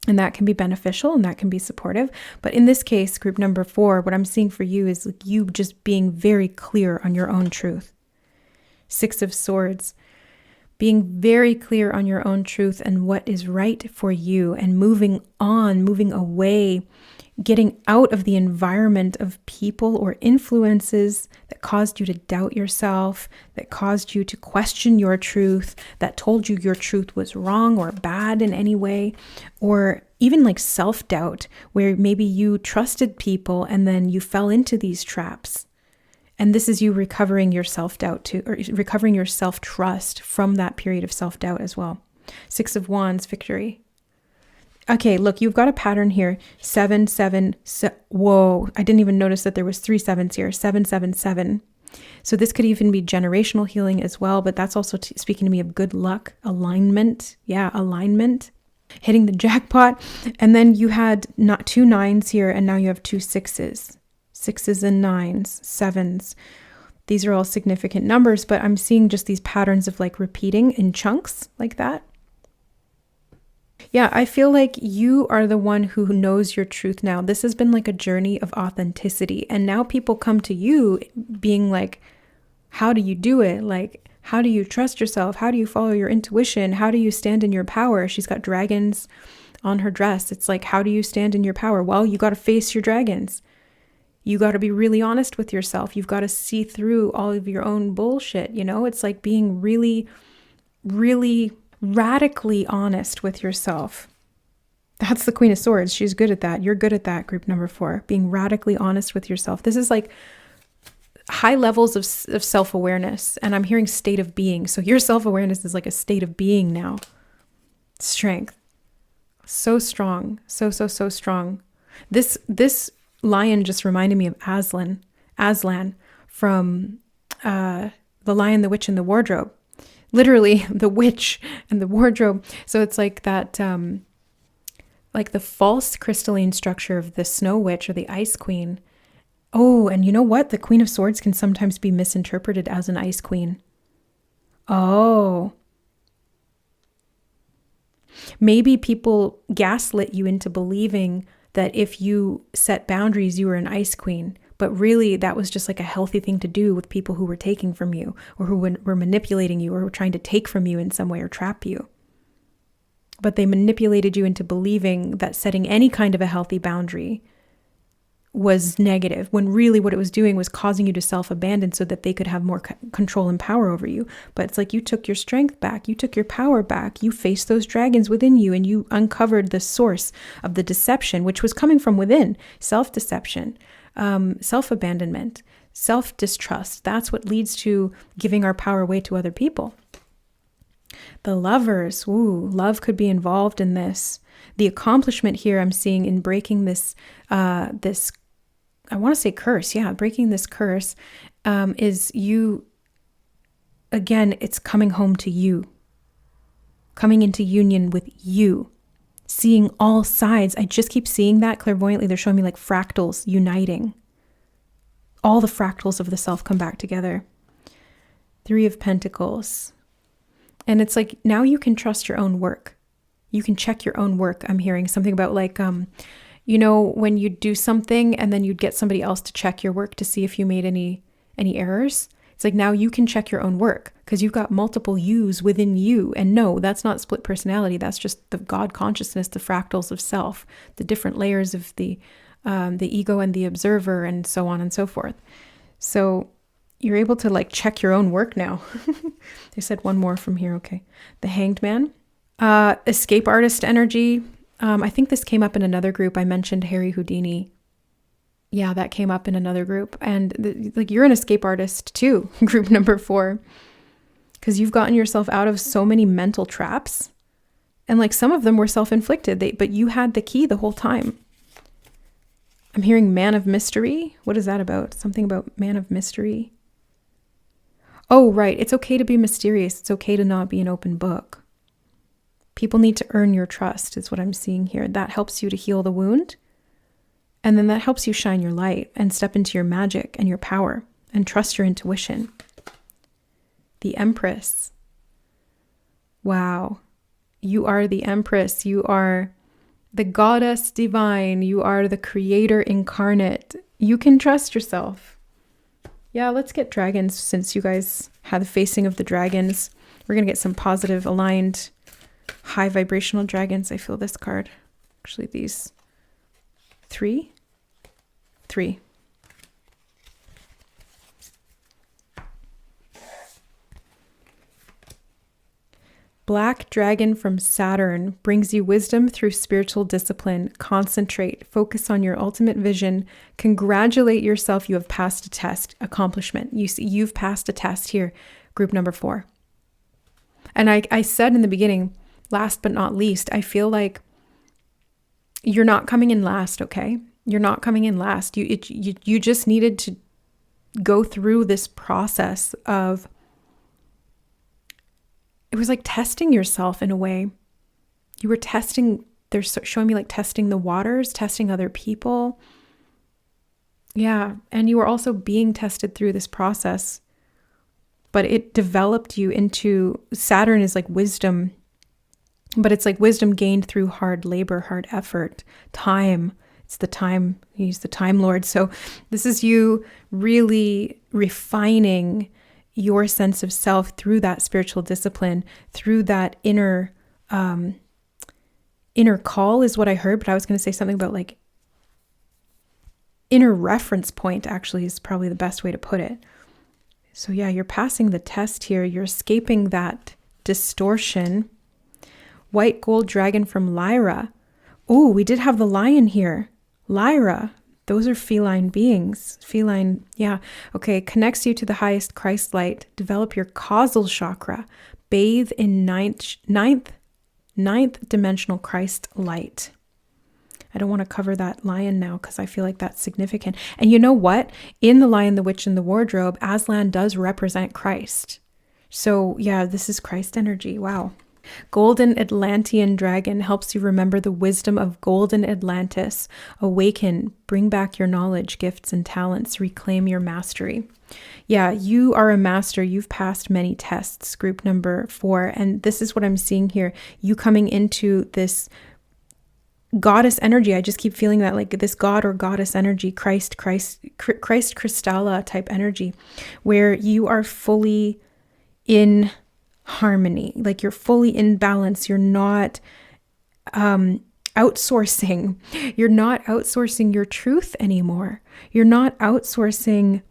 Speaker 1: and that can be beneficial and that can be supportive. But in this case, group number 4, what I'm seeing for you is like you just being very clear on your own truth. 6 of Swords, being very clear on your own truth and what is right for you and moving on, moving away, getting out of the environment of people or influences that caused you to doubt yourself, that caused you to question your truth, that told you your truth was wrong or bad in any way, or even like self-doubt, where maybe you trusted people and then you fell into these traps. And this is you recovering your self-doubt too, or recovering your self-trust from that period of self-doubt as well. 6 of Wands, victory. Okay, look, you've got a pattern here. 7, 7, whoa, I didn't even notice that there was 3 sevens here. 7, 7, 7. So this could even be generational healing as well, but that's also speaking to me of good luck, alignment. Yeah, alignment, hitting the jackpot. And then you had not 2 9s here, and now you have 2 6s. 6s and 9s, 7s. These are all significant numbers, but I'm seeing just these patterns of like repeating in chunks like that. Yeah, I feel like you are the one who knows your truth now. This has been like a journey of authenticity. And now people come to you being like, how do you do it? Like, how do you trust yourself? How do you follow your intuition? How do you stand in your power? She's got dragons on her dress. It's like, how do you stand in your power? Well, you got to face your dragons. You got to be really honest with yourself. You've got to see through all of your own bullshit. You know, it's like being really, really radically honest with yourself. That's the Queen of Swords. She's good at that. You're good at that, group number 4, being radically honest with yourself. This is like high levels of self-awareness, and I'm hearing state of being. So your self-awareness is like a state of being now. Strength. So strong. So strong. This lion just reminded me of Aslan from The Lion, the Witch, and the Wardrobe. Literally the witch and the wardrobe. So it's like that, like the false crystalline structure of the Snow Witch or the Ice Queen. Oh, and you know what? The Queen of Swords can sometimes be misinterpreted as an Ice Queen. Oh. Maybe people gaslit you into believing that if you set boundaries, you were an Ice Queen. But really, that was just like a healthy thing to do with people who were taking from you or who were manipulating you or were trying to take from you in some way or trap you. But they manipulated you into believing that setting any kind of a healthy boundary was negative, when really what it was doing was causing you to self-abandon so that they could have more control and power over you. But it's like you took your strength back, you took your power back, you faced those dragons within you, and you uncovered the source of the deception, which was coming from within, self-deception. Self-abandonment, self-distrust. That's what leads to giving our power away to other people. The Lovers, love could be involved in this. The accomplishment here I'm seeing in breaking this, I want to say curse. Yeah, breaking this curse is you, again, it's coming home to you, coming into union with you. Seeing all sides. I just keep seeing that clairvoyantly. They're showing me like fractals uniting. All the fractals of the self come back together. 3 of Pentacles. And it's like, now you can trust your own work. You can check your own work. I'm hearing something about like, you know, when you do something and then you'd get somebody else to check your work to see if you made any errors. It's like now you can check your own work because you've got multiple yous within you. And no, that's not split personality. That's just the God consciousness, the fractals of self, the different layers of the ego and the observer and so on and so forth. So you're able to like check your own work now. They said one more from here. Okay. The Hanged Man. Escape artist energy. I think this came up in another group. I mentioned Harry Houdini. Yeah, that came up in another group. And like you're an escape artist too, group number 4. because you've gotten yourself out of so many mental traps. And like some of them were self-inflicted, but you had the key the whole time. I'm hearing man of mystery. What is that about? Something about man of mystery. Oh, right. It's okay to be mysterious. It's okay to not be an open book. People need to earn your trust is what I'm seeing here. That helps you to heal the wound. And then that helps you shine your light and step into your magic and your power and trust your intuition. The Empress. Wow. You are the Empress. You are the goddess divine. You are the creator incarnate. You can trust yourself. Yeah, let's get dragons since you guys had the facing of the dragons. We're going to get some positive, aligned, high vibrational dragons. I feel this card. Actually, these. Three. Black dragon from Saturn brings you wisdom through spiritual discipline. Concentrate, focus on your ultimate vision. Congratulate yourself. You have passed a test. Accomplishment. You've passed a test here. Group number 4. And I said in the beginning, last but not least, I feel like you're not coming in last, okay? You're not coming in last. You just needed to go through this process of, it was like testing yourself in a way. You were testing, they're showing me like testing the waters, testing other people. Yeah, and you were also being tested through this process, but it developed you into, Saturn is like wisdom, but it's like wisdom gained through hard labor, hard effort, time. It's the time, he's the time lord. So this is you really refining your sense of self through that spiritual discipline, through that inner call is what I heard, but I was going to say something about like inner reference point actually is probably the best way to put it. So yeah, you're passing the test here. You're escaping that distortion. White gold dragon from Lyra. Oh, we did have the lion here. Lyra. Those are feline beings. Feline, yeah. Okay, connects you to the highest Christ light. Develop your causal chakra. Bathe in ninth dimensional Christ light. I don't want to cover that lion now because I feel like that's significant. And you know what? In The Lion, the Witch, and the Wardrobe, Aslan does represent Christ. So yeah, this is Christ energy. Wow. Golden Atlantean dragon helps you remember the wisdom of golden Atlantis. Awaken, bring back your knowledge, gifts, and talents. Reclaim your mastery. Yeah, you are a master. You've passed many tests, group number 4. And this is what I'm seeing here. You coming into this goddess energy. I just keep feeling that like this god or goddess energy, Christ Kristalla type energy, where you are fully in harmony, like you're fully in balance. You're not outsourcing. You're not outsourcing your truth anymore. You're not outsourcing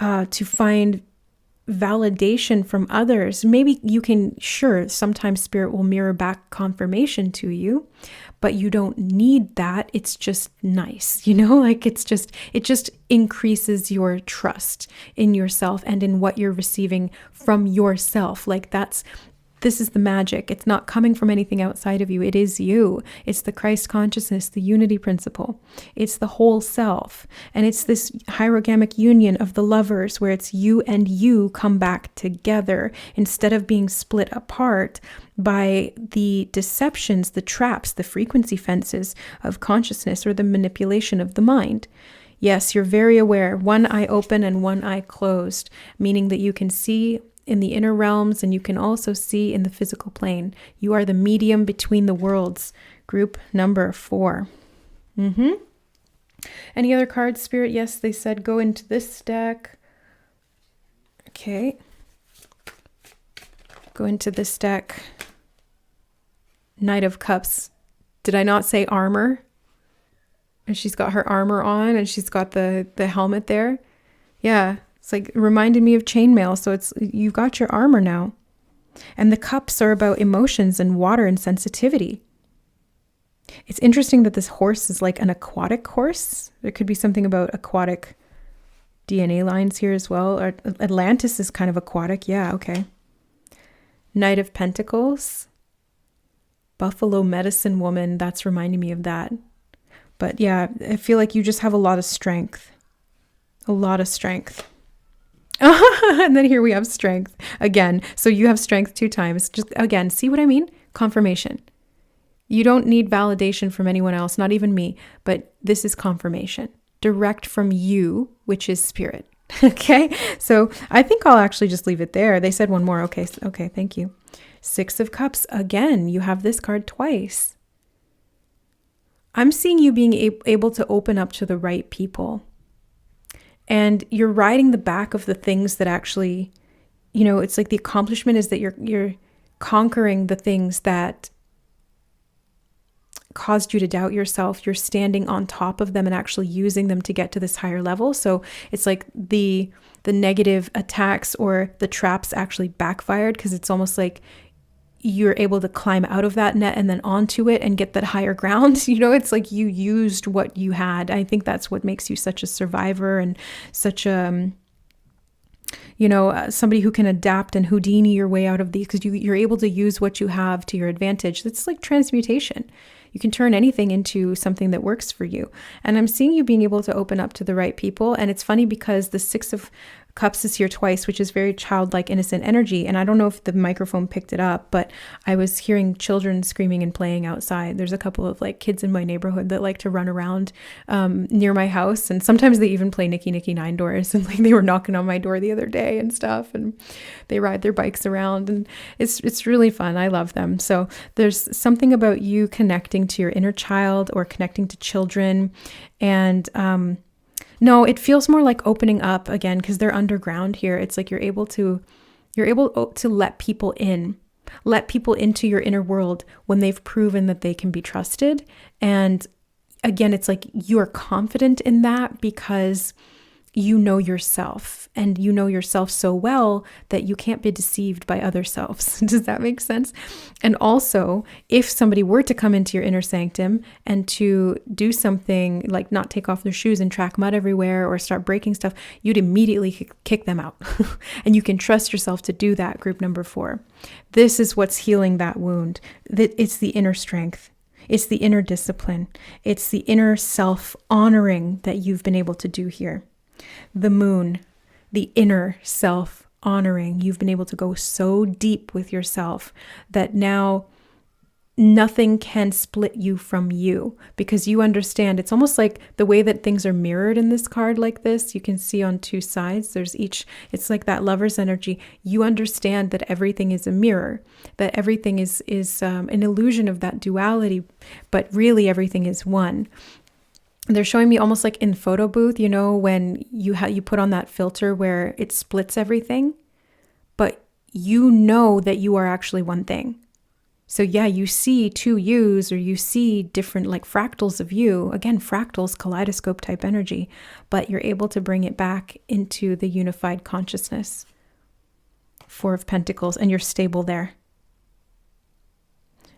Speaker 1: to find validation from others. Maybe you can, sure, sometimes spirit will mirror back confirmation to you, but you don't need that. It's just nice, like it just increases your trust in yourself and in what you're receiving from yourself. Like this is the magic. It's not coming from anything outside of you. It is you. It's the Christ consciousness, the unity principle. It's the whole self. And it's this hierogamic union of the lovers where it's you and you come back together instead of being split apart by the deceptions, the traps, the frequency fences of consciousness or the manipulation of the mind. Yes, you're very aware. One eye open and one eye closed, meaning that you can see in the inner realms and you can also see in the physical plane. You are the medium between the worlds. Group number 4. Any other cards, Spirit? Yes, they said go into this deck. Okay. Go into this deck. Knight of Cups. Did I not say armor? And she's got her armor on and she's got the helmet there. Yeah. It's like, it reminded me of chainmail. So you've got your armor now. And the cups are about emotions and water and sensitivity. It's interesting that this horse is like an aquatic horse. There could be something about aquatic DNA lines here as well. Or Atlantis is kind of aquatic. Yeah, okay. Knight of Pentacles, Buffalo Medicine Woman. That's reminding me of that. But yeah, I feel like you just have a lot of strength. A lot of strength. And then here we have strength again. So you have strength 2 times. Just again, see what I mean? Confirmation. You don't need validation from anyone else, not even me, but this is confirmation direct from you, which is spirit. Okay. So I think I'll actually just leave it there. They said one more. Okay. Thank you. 6 of Cups. Again, you have this card twice. I'm seeing you being able to open up to the right people. And you're riding the back of the things that actually, it's like the accomplishment is that you're conquering the things that caused you to doubt yourself. You're standing on top of them and actually using them to get to this higher level. So it's like the negative attacks or the traps actually backfired, because it's almost like you're able to climb out of that net and then onto it and get that higher ground. It's like you used what you had. I think that's what makes you such a survivor and such a, somebody who can adapt and Houdini your way out of these, because you're able to use what you have to your advantage. It's like transmutation. You can turn anything into something that works for you. And I'm seeing you being able to open up to the right people. And it's funny because the 6 of Cups is here twice, which is very childlike, innocent energy. And I don't know if the microphone picked it up, but I was hearing children screaming and playing outside. There's a couple of like kids in my neighborhood that like to run around near my house. And sometimes they even play Nicky Nicky Nine Doors. And like they were knocking on my door the other day and stuff. And they ride their bikes around. And it's really fun. I love them. So there's something about you connecting to your inner child or connecting to children. And no, it feels more like opening up again, because they're underground here. It's like you're able to let people into your inner world when they've proven that they can be trusted. And again, it's like you are confident in that because you know yourself, and you know yourself so well that you can't be deceived by other selves. Does that make sense? And also, if somebody were to come into your inner sanctum and to do something like not take off their shoes and track mud everywhere or start breaking stuff, you'd immediately kick them out. And you can trust yourself to do that, group number 4. This is what's healing that wound. It's the inner strength. It's the inner discipline. It's the inner self-honoring that you've been able to do here. The Moon, the inner self-honoring. You've been able to go so deep with yourself that now nothing can split you from you, because you understand. It's almost like the way that things are mirrored in this card like this. You can see on 2 sides, it's like that Lover's energy. You understand that everything is a mirror, that everything is an illusion of that duality, but really everything is one. They're showing me almost like in photo booth, when you put on that filter where it splits everything, but you know that you are actually one thing. So yeah, you see 2 yous, or you see different like fractals of you. Again, fractals, kaleidoscope type energy, but you're able to bring it back into the unified consciousness. 4 of Pentacles, and you're stable there.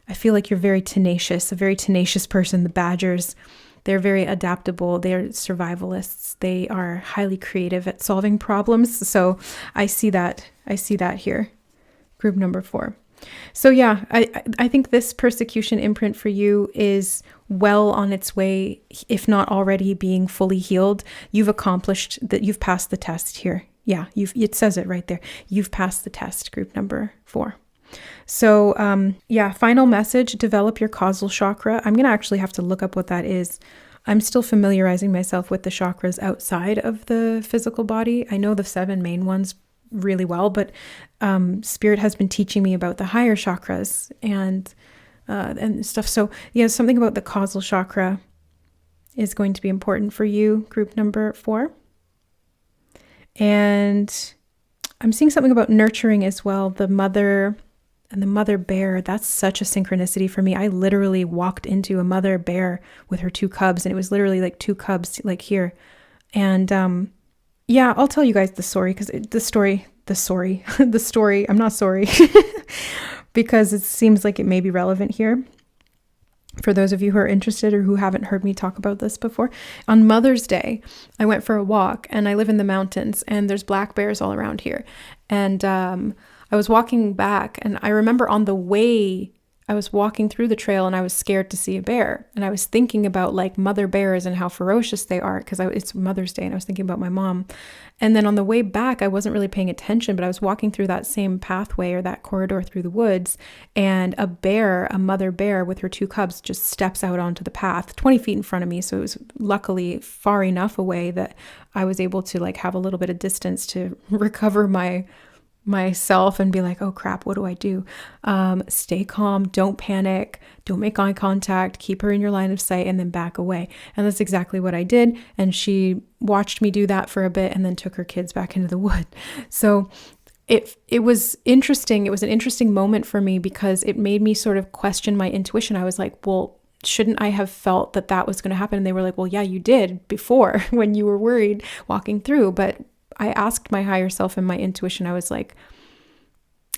Speaker 1: I feel like you're a very tenacious person. The Badgers, they're very adaptable. They're survivalists. They are highly creative at solving problems. So I see that here. Group number 4. So yeah, I think this persecution imprint for you is well on its way, if not already being fully healed. You've accomplished that. You've passed the test here. Yeah, it says it right there. You've passed the test, group number 4. So final message, develop your causal chakra. I'm going to actually have to look up what that is. I'm still familiarizing myself with the chakras outside of the physical body. I know the 7 main ones really well, but Spirit has been teaching me about the higher chakras and stuff. So yeah, something about the causal chakra is going to be important for you, group number 4. And I'm seeing something about nurturing as well. The mother and the mother bear, that's such a synchronicity for me. I literally walked into a mother bear with her 2 cubs, and it was literally like 2 cubs like here. And yeah, I'll tell you guys the story, because I'm not sorry, because it seems like it may be relevant here. For those of you who are interested or who haven't heard me talk about this before, on Mother's Day, I went for a walk, and I live in the mountains, and there's black bears all around here. And I was walking back, and I remember on the way, I was walking through the trail and I was scared to see a bear. And I was thinking about like mother bears and how ferocious they are, because it's Mother's Day and I was thinking about my mom. And then on the way back, I wasn't really paying attention, but I was walking through that same pathway or that corridor through the woods, and a mother bear with her 2 cubs just steps out onto the path 20 feet in front of me. So it was luckily far enough away that I was able to like have a little bit of distance to recover myself and be like, oh crap, what do I do? Stay calm, don't panic, don't make eye contact, keep her in your line of sight, and then back away. And that's exactly what I did. And she watched me do that for a bit and then took her kids back into the wood. So it was interesting. It was an interesting moment for me because it made me sort of question my intuition. I was like, well, shouldn't I have felt that that was going to happen? And they were like, well, yeah, you did before when you were worried walking through. But I asked my higher self and my intuition, I was like,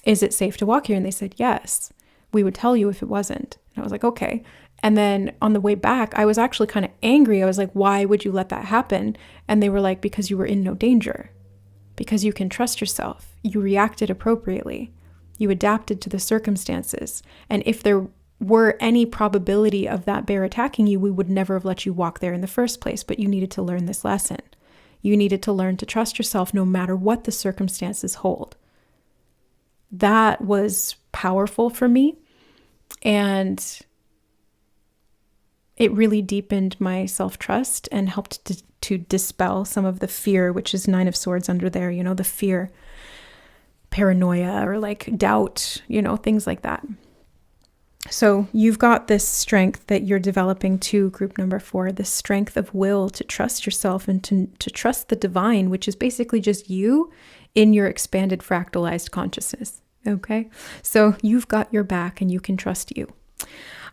Speaker 1: is it safe to walk here? And they said, yes, we would tell you if it wasn't. And I was like, okay. And then on the way back, I was actually kind of angry. I was like, why would you let that happen? And they were like, because you were in no danger, because you can trust yourself. You reacted appropriately. You adapted to the circumstances. And if there were any probability of that bear attacking you, we would never have let you walk there in the first place. But you needed to learn this lesson. You needed to learn to trust yourself no matter what the circumstances hold. That was powerful for me. And it really deepened my self-trust and helped to dispel some of the fear, which is 9 of Swords under there, you know, the fear, paranoia, or like doubt, you know, things like that. So you've got this strength that you're developing to group number 4, this strength of will to trust yourself and to trust the divine, which is basically just you in your expanded fractalized consciousness. Okay, so you've got your back and you can trust you.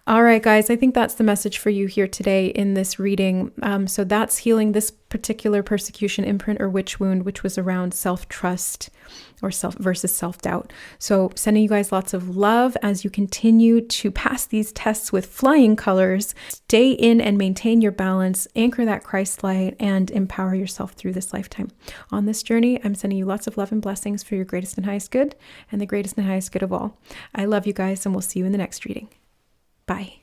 Speaker 1: All right, guys, I think that's the message for you here today in this reading. So that's healing this particular persecution, imprint, or witch wound, which was around self-trust or self versus self-doubt. So sending you guys lots of love as you continue to pass these tests with flying colors. Stay in and maintain your balance, anchor that Christ light, and empower yourself through this lifetime. On this journey, I'm sending you lots of love and blessings for your greatest and highest good and the greatest and highest good of all. I love you guys, and we'll see you in the next reading. Bye.